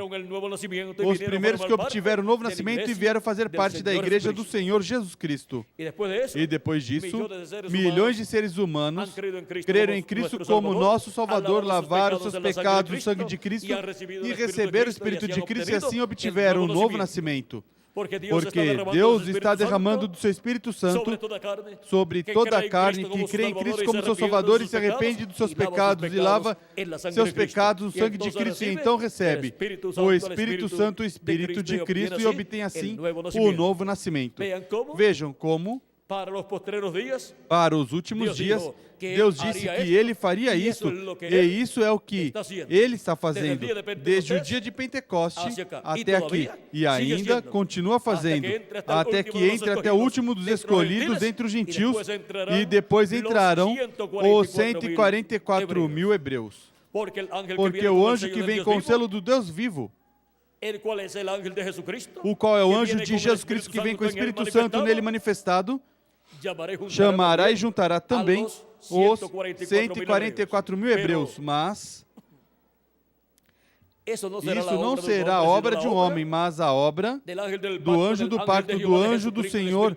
os primeiros que obtiveram o novo nascimento e vieram fazer parte da igreja do Senhor Jesus Cristo. E depois disso, milhões de seres humanos creram em Cristo como nosso Salvador, lavaram seus pecados no sangue de Cristo e receberam o Espírito de Cristo e assim obtiveram o novo nascimento. Porque Deus está derramando do seu Espírito Santo sobre toda a carne que crê em Cristo como seu Salvador e se arrepende dos seus pecados e lava seus pecados no sangue de Cristo e então recebe o Espírito Santo, o Espírito de Cristo, e obtém assim o novo nascimento. Vejam como, para os últimos dias, Deus disse que Ele faria isso, e isso é o que Ele está fazendo desde o dia de Pentecoste até aqui, e ainda continua fazendo, até que entre até o último dos escolhidos entre os gentios, e depois entrarão os 144 mil hebreus. Porque o anjo que vem com o selo do Deus vivo, o qual é o anjo de Jesus Cristo que vem com o Espírito Santo nele manifestado, chamará e juntará também os 144 mil hebreus, mas isso não será a obra de um homem, mas a obra do anjo do pacto, do anjo do Senhor,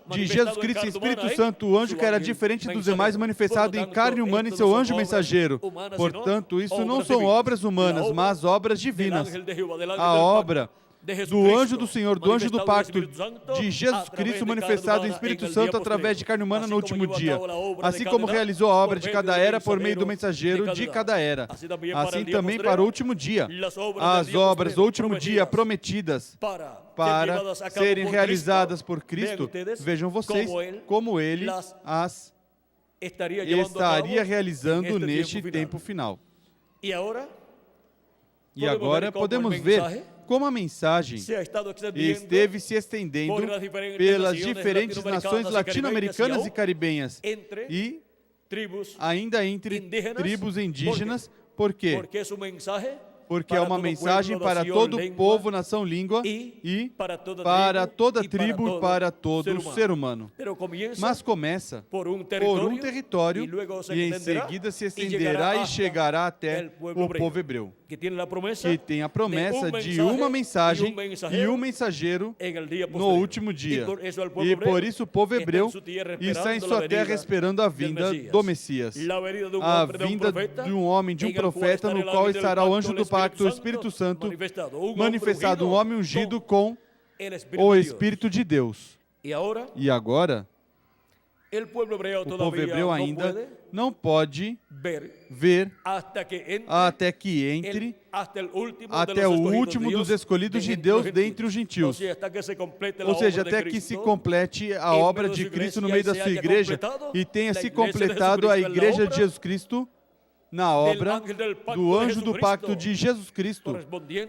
de Jesus Cristo e Espírito Santo, o anjo que era diferente dos demais, manifestado em carne humana e seu anjo mensageiro. Portanto, isso não são obras humanas, mas obras divinas. A obra do anjo do Senhor, do anjo do pacto, de Jesus Cristo manifestado em Espírito Santo através de carne humana no último dia. Assim como realizou a obra de cada era por meio do mensageiro de cada era. Assim também para o último dia. As obras do último dia prometidas para serem realizadas por Cristo, vejam vocês como Ele as estaria realizando neste tempo final. E agora podemos ver como a mensagem esteve se estendendo pelas diferentes nações latino-americanas e caribenhas e ainda entre tribos indígenas. Por quê? Porque é uma mensagem para todo povo, nação, língua e para toda tribo, para todo ser humano. Mas começa por um território e em seguida se estenderá e chegará até o povo hebreu, que tem a promessa de uma mensagem e um mensageiro no último dia. E por isso o povo hebreu está em sua terra esperando a vinda do Messias, a vinda de um homem, de um profeta, no qual estará o anjo do pacto, o Espírito Santo manifestado, um homem ungido com o Espírito de Deus. E agora, o povo hebreu ainda não pode ver até que entre até o último dos escolhidos de Deus dentre os gentios. Ou seja, até que se complete a obra de Cristo no meio da sua igreja e tenha se completado a igreja de Jesus Cristo na obra do anjo do pacto de Jesus Cristo,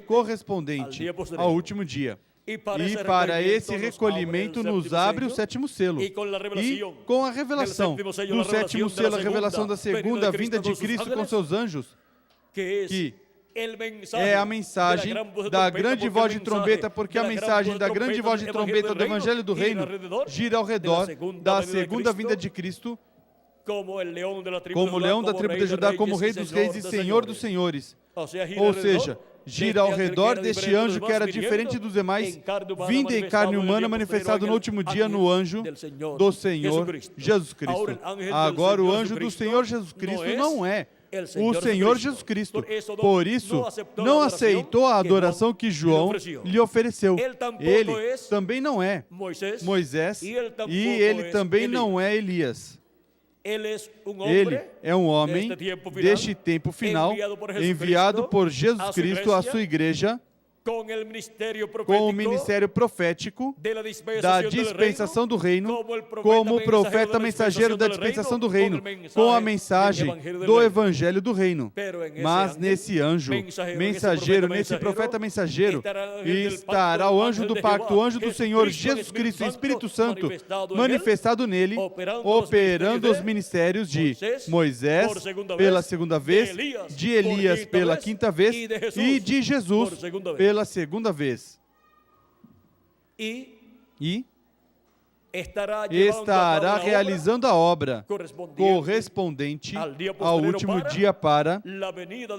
correspondente ao último dia. E para esse recolhimento nos abre o sétimo selo. E com a revelação do sétimo selo, a revelação da segunda vinda de Cristo com seus anjos, que é a mensagem da grande voz de trombeta, porque a mensagem da grande voz de trombeta do Evangelho do Reino gira ao redor da segunda vinda de Cristo, como o leão da tribo de Judá, como rei dos reis e senhor dos senhores. Ou seja, gira ao redor deste anjo que era diferente dos demais, vindo em carne humana, manifestado no último dia no anjo do Senhor Jesus Cristo. Agora o anjo do Senhor Jesus Cristo não é o Senhor Jesus Cristo. Por isso, não aceitou a adoração que João lhe ofereceu. Ele também não é Moisés e ele também não é Elias. Ele é um homem deste tempo final, enviado por Jesus Cristo à sua igreja com o ministério profético da dispensação do reino, como profeta mensageiro da dispensação do reino, com a mensagem do evangelho do reino. Mas nesse anjo mensageiro, nesse profeta mensageiro, estará o anjo do pacto, o anjo do Senhor Jesus Cristo, Espírito Santo, manifestado nele, operando os ministérios de Moisés pela segunda vez, de Elias pela quinta vez e de Jesus pela segunda vez. E estará realizando a obra correspondente ao último dia para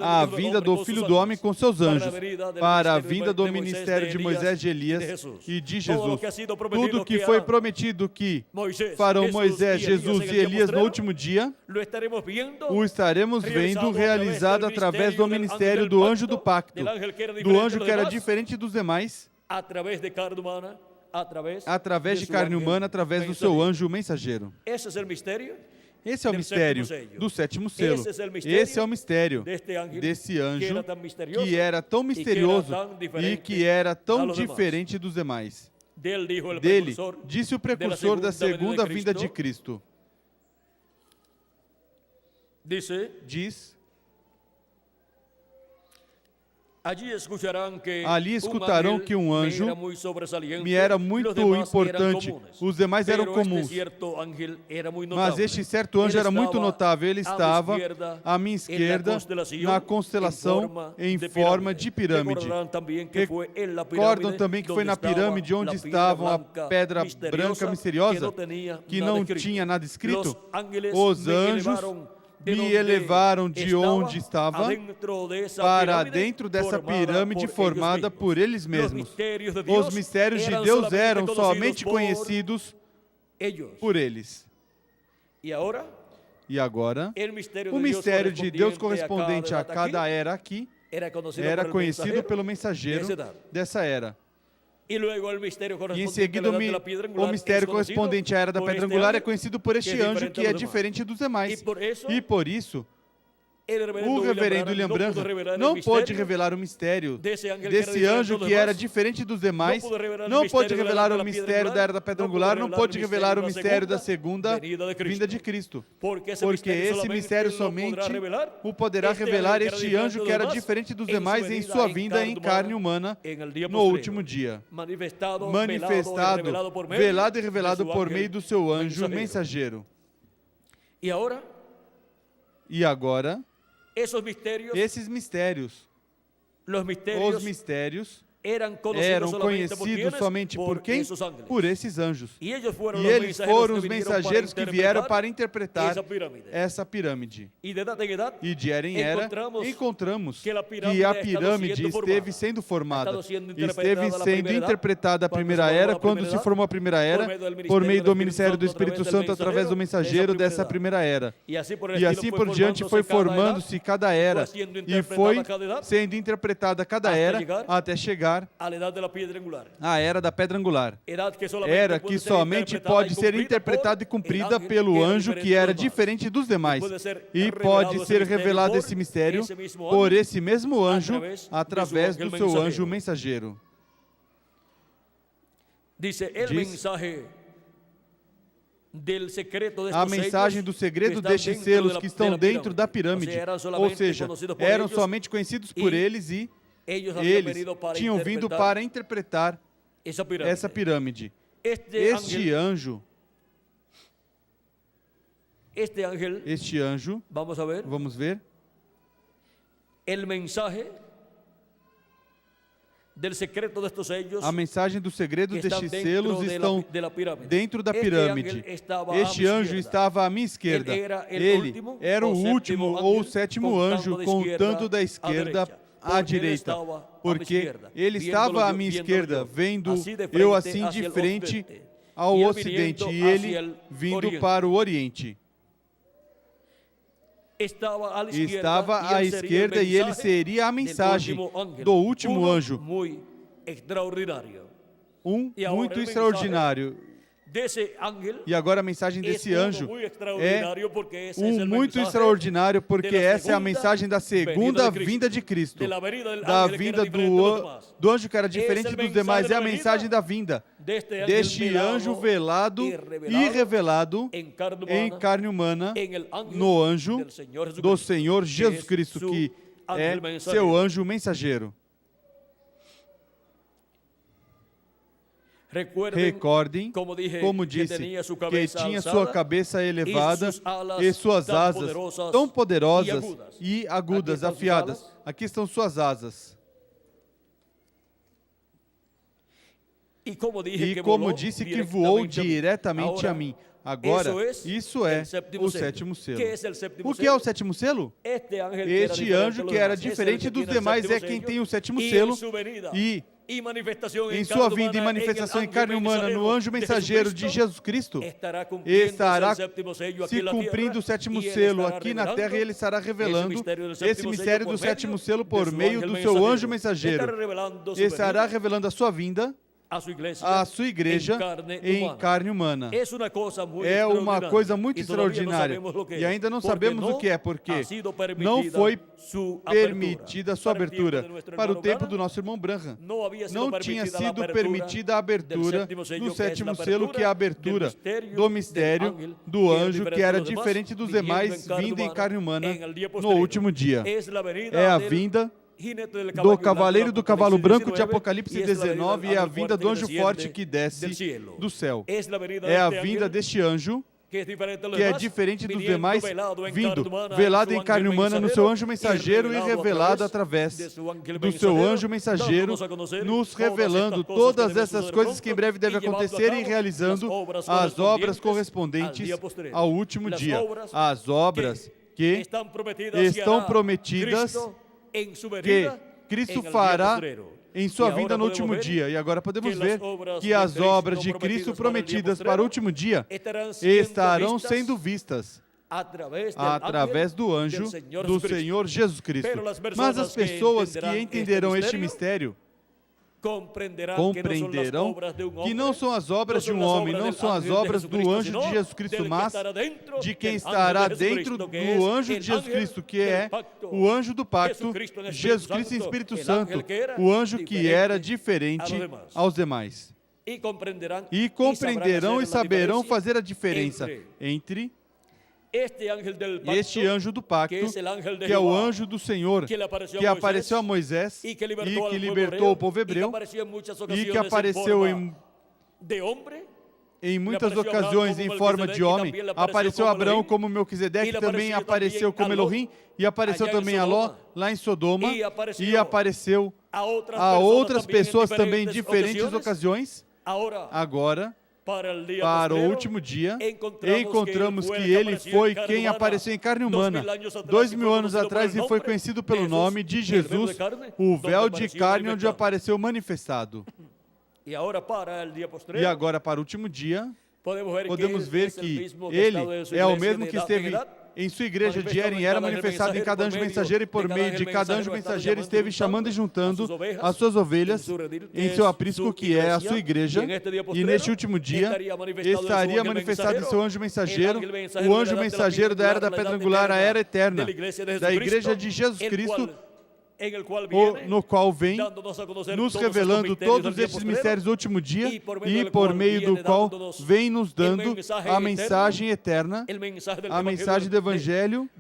a vinda do Filho do Homem com seus anjos, para a vinda do ministério de Moisés, de Elias e de Jesus. Tudo que foi prometido que farão Moisés, Jesus e Elias no último dia, o estaremos vendo realizado através do ministério do anjo do pacto, do anjo que era diferente dos demais, através de carne humana, através do seu anjo mensageiro. Esse é o mistério do sétimo selo. Esse é o mistério desse anjo que era tão misterioso e que era tão diferente dos demais. Dele, disse o precursor da segunda vinda de Cristo. Diz: ali escutarão que um anjo me era muito importante, os demais eram comuns, mas este certo anjo era muito notável. Ele estava à minha esquerda na constelação em forma de pirâmide. Recordam também que foi na pirâmide onde estava a pedra branca misteriosa, que não tinha nada escrito? Os anjos me elevaram de onde estava para dentro dessa pirâmide formada por eles mesmos. Os mistérios de Deus eram somente conhecidos por eles. E agora, o mistério de Deus correspondente a cada era aqui era conhecido pelo mensageiro dessa era. E em seguida, o mistério correspondente à era da pedra angular é conhecido por este anjo, que é diferente dos demais. E por isso, o reverendo William Branham não pôde revelar o mistério desse anjo que era diferente dos demais, não pôde revelar o mistério da era da pedra angular, não pôde revelar o mistério da segunda vinda de Cristo, porque esse mistério somente o poderá revelar este anjo que era diferente dos demais em sua vinda em carne humana no último dia, manifestado, velado e revelado por meio do seu anjo mensageiro. E agora, esses mistérios, os mistérios eram conhecidos somente por quem? Por esses anjos. E eles foram os mensageiros que vieram para interpretar essa pirâmide. E de era em era, encontramos que a pirâmide esteve sendo formada, esteve sendo interpretada a primeira era, quando se formou a primeira era, por meio do ministério do Espírito Santo, através do mensageiro dessa primeira era. E assim por diante foi formando-se cada era, e foi sendo interpretada cada era, até chegar a era da pedra angular. Era que somente pode ser interpretada e cumprida pelo anjo que era diferente dos demais. E pode ser revelado esse mistério por esse mesmo anjo, através do seu anjo mensageiro. Diz: a mensagem do segredo destes selos que estão dentro da pirâmide, ou seja, eram somente conhecidos por eles e eles tinham vindo para interpretar essa pirâmide. Este anjo, vamos ver, a mensagem do segredo destes selos estão dentro da pirâmide. Este anjo estava à minha esquerda. Ele era o último ou o sétimo anjo, contando da esquerda à direita, porque ele estava à minha esquerda, vendo eu assim de frente ao ocidente, e ele vindo para o oriente. Estava à esquerda, e ele seria a mensagem do último anjo, muito extraordinário. E agora a mensagem desse anjo é muito extraordinário, porque essa é a mensagem da segunda vinda de Cristo. Da vinda do anjo que era diferente dos demais, é a mensagem da vinda deste anjo velado e revelado em carne humana no anjo do Senhor Jesus Cristo, que é seu anjo mensageiro. Recordem, como disse, que tinha sua cabeça elevada e suas asas tão poderosas e agudas, afiadas. Aqui estão suas asas. E como disse que voou diretamente a mim. Agora, isso é o sétimo selo. O que é o sétimo selo? Este anjo que era diferente dos demais é quem tem o sétimo selo e em sua vinda e manifestação em carne humana no anjo mensageiro de Jesus Cristo, estará se cumprindo o sétimo selo aqui na terra, e ele estará revelando esse mistério do sétimo selo por meio do seu anjo mensageiro. Estará revelando a sua vinda a sua igreja em carne humana. É uma coisa muito extraordinária. E ainda não sabemos o que é, porque não foi permitida a sua abertura. Para o tempo do nosso irmão Branham, não tinha sido permitida a abertura do sétimo selo, que é a abertura do mistério do anjo, que era diferente dos demais, vindo em carne humana no último dia. É a vinda do cavaleiro do cavalo branco de Apocalipse 19, e é a vinda do anjo forte que desce do céu. É a vinda deste anjo que é diferente dos demais, vindo velado em carne humana no seu anjo mensageiro e revelado através do seu anjo mensageiro, nos revelando todas essas coisas que em breve devem acontecer e realizando as obras correspondentes ao último dia. As obras que estão prometidas que Cristo fará em sua vinda no último dia. E agora podemos ver que as obras de Cristo prometidas para o último dia estarão sendo vistas através do anjo do Senhor Jesus Cristo. Mas as pessoas que entenderão este mistério compreenderão que não são as obras de um homem, não são as obras do anjo de Jesus Cristo, mas de quem estará dentro do anjo de Jesus Cristo, que é o anjo do pacto, Jesus Cristo e Espírito Santo, o anjo que era diferente aos demais. E compreenderão e saberão fazer a diferença entre este anjo do pacto, que é o anjo do Senhor, que apareceu a Moisés e que libertou o povo hebreu, e que apareceu em muitas ocasiões em forma de homem. Apareceu a Abraão como Melquisedeque, também apareceu como Elohim, e apareceu também a Ló lá em Sodoma, e apareceu a outras pessoas também em diferentes ocasiões. Agora, para o último dia, encontramos que ele foi quem apareceu em carne humana 2000 anos atrás e foi conhecido pelo nome de Jesus, o véu de carne onde apareceu manifestado. E agora, para o último dia, podemos ver que ele é o mesmo que esteve em sua igreja de Eren, era manifestado em cada anjo mensageiro, e por meio de cada anjo mensageiro esteve chamando e juntando as suas ovelhas em seu aprisco, que é a sua igreja, e neste último dia estaria manifestado em seu anjo mensageiro, o anjo mensageiro da era da pedra angular, a era eterna, da igreja de Jesus Cristo, no qual vem nos revelando todos esses mistérios do último dia, e por meio do qual vem nos dando a mensagem eterna, a mensagem do Evangelho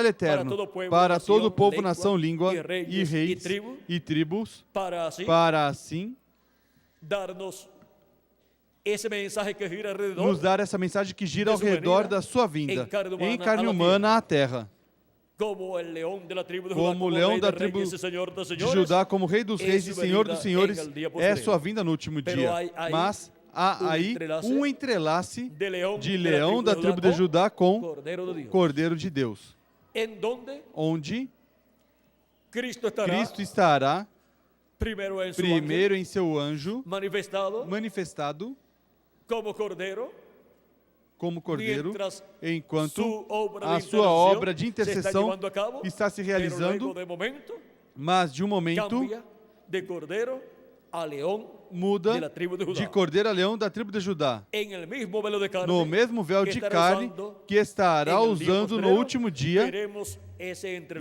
eterno, para todo o povo, nação, língua e reis e tribos, para assim nos dar essa mensagem que gira ao redor da sua vinda, em carne humana à terra. Como o leão da tribo de Judá, como rei dos reis e senhor dos senhores, é sua vinda no último dia. Mas há aí um entrelace de leão da tribo de Judá com Cordeiro de Deus, onde Cristo estará primeiro em seu anjo manifestado como Cordeiro, enquanto a sua obra de intercessão está se realizando, mas de um momento a león muda de la tribu de Judá. de cordeiro a leão da tribo de Judá. En el mismo velo de carne No mesmo véu que de estará carne usando que estará en el día usando no postrero, último dia, veremos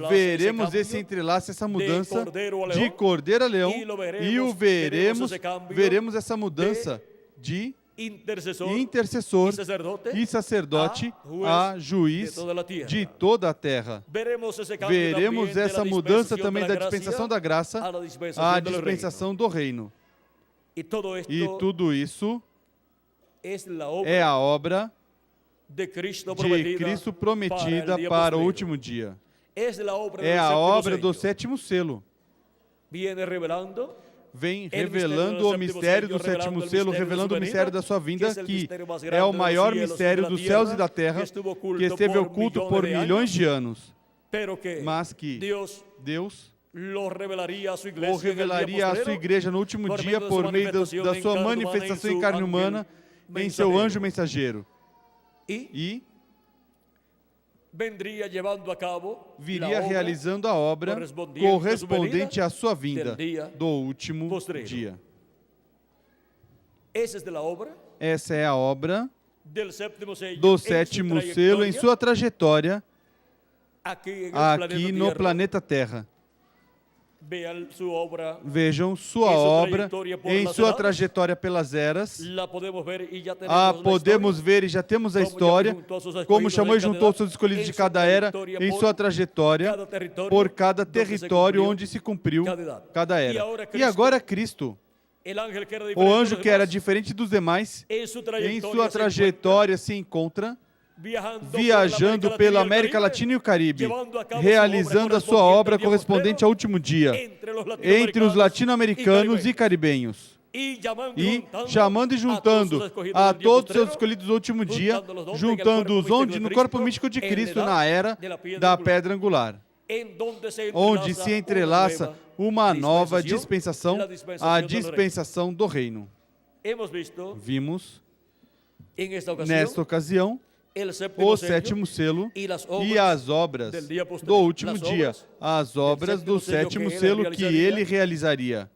veremos esse esse entrelace, essa mudança cordeiro a leão, de cordeiro a leão, e o veremos veremos essa mudança de intercessor e sacerdote a juiz de toda a terra. Veremos essa mudança também da dispensação da graça à dispensação do reino. E tudo isso é a obra de Cristo prometida para o último dia. É a obra do sétimo selo. Vem revelando o mistério do sétimo selo, revelando o mistério da sua vinda, que é o maior mistério dos céus e da terra, que esteve oculto por milhões de anos, mas que Deus o revelaria à sua igreja no último dia por meio da sua manifestação em carne humana, em seu anjo mensageiro. E viria realizando a obra correspondente à sua vinda do último dia. Essa é a obra do sétimo selo em sua trajetória aqui no planeta Terra. Vejam sua obra em sua trajetória pelas eras. Podemos ver e já temos a história, como chamou e juntou os seus escolhidos de cada era em sua trajetória por cada território onde se cumpriu cada era. E agora Cristo, o anjo que era diferente dos demais, em sua trajetória se encontra viajando pela América Latina e o Caribe, realizando a sua obra correspondente ao último dia, entre os latino-americanos e caribenhos. E chamando e juntando a todos os seus escolhidos do último dia, juntando-os onde? No corpo místico de Cristo, na era da pedra angular, onde se entrelaça uma nova dispensação, a dispensação do reino. Vimos, nesta ocasião, o sétimo selo e as obras do último dia, as obras do sétimo selo que ele realizaria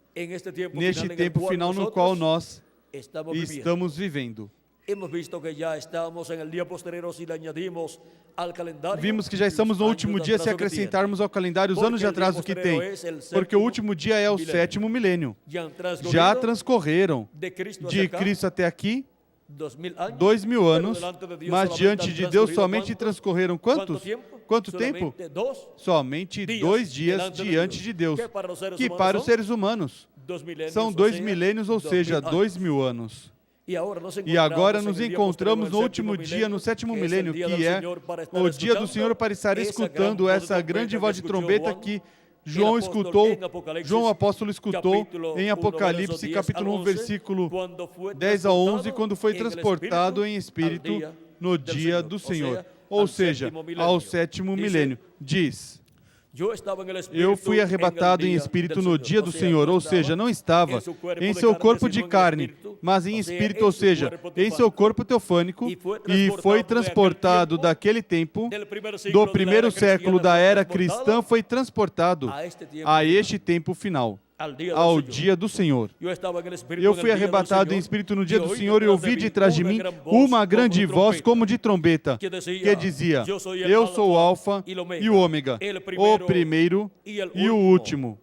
neste tempo final no qual nós estamos vivendo. Vimos que já estamos no último dia se acrescentarmos ao calendário os anos de atraso que tem, porque o último dia é o sétimo milênio. Já transcorreram de Cristo até aqui 2000 anos, mas diante de Deus somente transcorreram quantos? Quanto tempo? Somente 2 dias diante de Deus, que para os seres humanos são 2 milênios, ou seja, 2000 anos. E agora nos encontramos no último dia, no sétimo milênio, que é o dia do Senhor para estar escutando essa grande voz de trombeta que João escutou, João apóstolo escutou em Apocalipse capítulo 1, versículo 10 a 11, quando foi transportado em espírito no dia do Senhor, ou seja, ao sétimo milênio. Diz: eu fui arrebatado em espírito no dia do Senhor, ou seja, não estava em seu corpo de carne, mas em espírito, ou seja, em seu corpo teofânico, e foi transportado daquele tempo, do primeiro século da era cristã, foi transportado a este tempo final, ao dia do Senhor. Eu fui arrebatado em espírito no dia do Senhor e ouvi de trás de mim uma grande voz como de trombeta, que dizia: eu sou o Alfa e o Ômega, o primeiro e o último.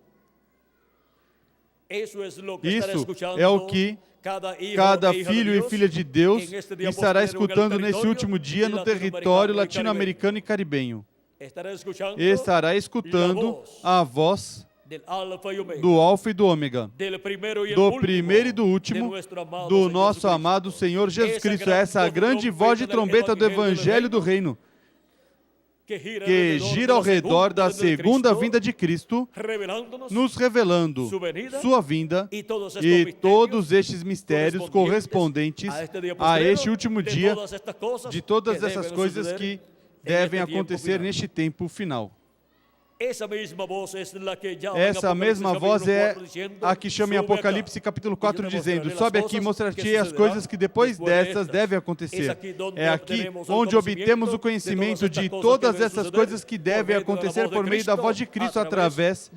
Isso é o que cada filho e filha de Deus estará escutando nesse último dia no território latino-americano e caribenho. Estará escutando a voz do Alfa e do Ômega, do primeiro e do último, do nosso amado Senhor Jesus Cristo. Essa grande voz de trombeta do Evangelho do Reino, que gira ao redor da segunda vinda de Cristo, nos revelando sua vinda e todos estes mistérios correspondentes a este último dia, de todas essas coisas que devem acontecer neste tempo final. Essa mesma voz é a que chama em Apocalipse capítulo 4, dizendo: sobe aqui e mostrar-te as coisas que depois destas devem acontecer. É aqui onde obtemos o conhecimento de todas essas coisas que devem acontecer por meio da voz de Cristo através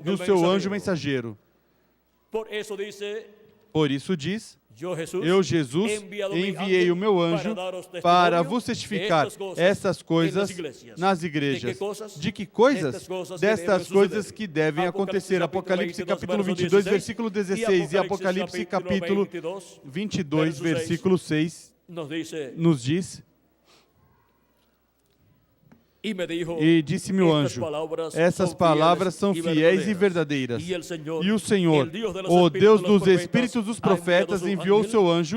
do seu anjo mensageiro. Por isso diz: eu, Jesus, enviei o meu anjo para vos testificar estas coisas nas igrejas. De que coisas? Destas coisas que devem acontecer. Apocalipse capítulo 22, versículo 16 e Apocalipse capítulo 22, versículo 6 nos diz: e disse-me o anjo, essas palavras são fiéis e verdadeiras. E o Senhor, o Deus dos espíritos dos profetas, enviou o seu anjo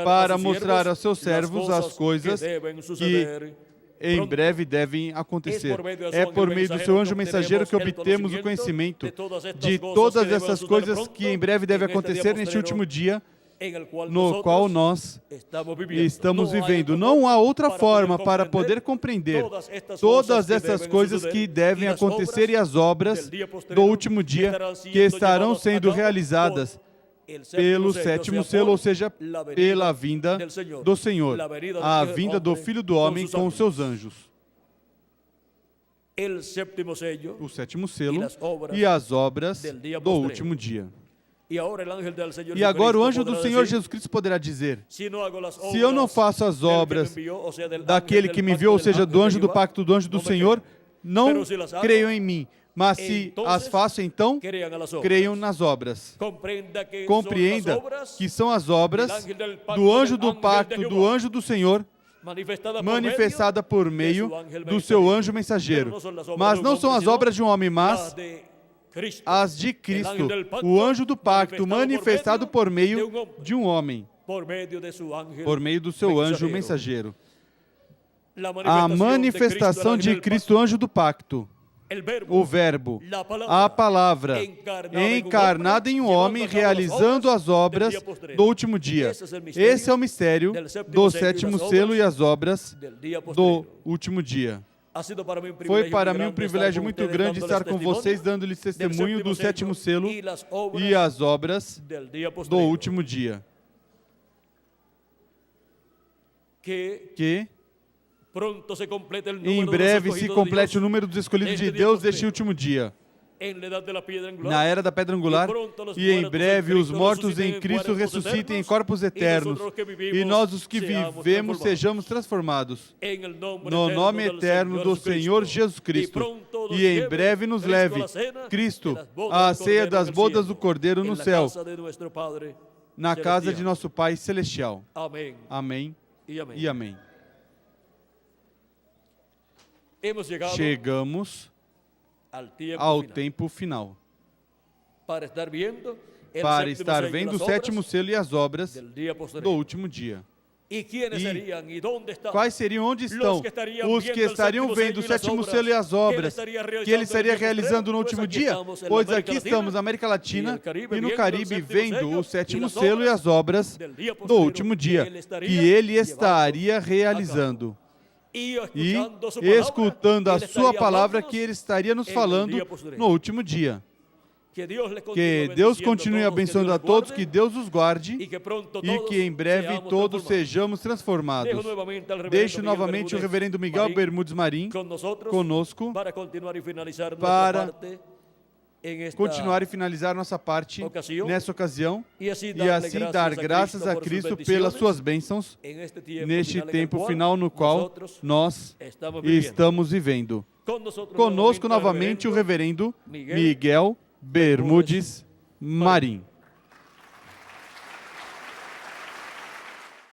para mostrar a seus servos as coisas que em breve devem acontecer. É por meio do seu anjo mensageiro que obtemos o conhecimento de todas essas coisas que em breve devem acontecer neste último dia, no qual nós estamos vivendo. Não há outra forma para poder compreender todas essas coisas que devem acontecer e as obras do último dia que estarão sendo realizadas pelo sétimo selo, ou seja, pela vinda do Senhor, a vinda do Filho do Homem com os seus anjos. O sétimo selo e as obras do último dia. E agora o anjo do Senhor Jesus Cristo poderá dizer: se eu não faço as obras daquele que me enviou, ou seja, do anjo do pacto, do anjo do Senhor, não creiam em mim. Mas se as faço, então, creiam nas obras. Compreenda que são as obras do anjo do pacto, do anjo do Senhor, manifestada por meio do seu anjo mensageiro. Mas não são as obras de um homem, mas as de Cristo, o anjo do pacto, manifestado por meio de um homem, por meio do seu anjo mensageiro. A manifestação de Cristo, anjo do pacto, o Verbo, a palavra, encarnada em um homem, realizando as obras do último dia. Esse é o mistério do sétimo selo e as obras do último dia. Foi para mim um privilégio muito grande estar com vocês, dando-lhes testemunho do sétimo selo e as obras do último dia. Que em breve se complete o número dos escolhidos de Deus deste último dia, na era da pedra angular, e em breve os mortos em Cristo ressuscitem em corpos eternos, e nós os que vivemos sejamos transformados no nome eterno do Senhor Jesus Cristo, e em breve nos leve Cristo à ceia das bodas do Cordeiro no céu, na casa de nosso Pai Celestial. Amém e amém. Chegamos ao tempo final, para estar vendo o sétimo selo e as obras do último dia. E quais seriam, onde estão os que estariam vendo o sétimo selo e as obras que ele estaria realizando no último dia? Pois aqui estamos na América Latina e no Caribe vendo o sétimo selo e as obras do último dia que ele estaria realizando. E escutando a sua palavra que ele estaria nos falando no último dia. Que Deus continue abençoando a todos, que Deus os guarde e que em breve todos sejamos transformados. Deixo novamente o reverendo Miguel Bermudes Marim conosco para continuar e finalizar nossa parte nessa ocasião e assim dar graças a Cristo pelas suas bênçãos neste tempo final no qual nós estamos vivendo. Conosco novamente o reverendo Miguel Bermudes Marim.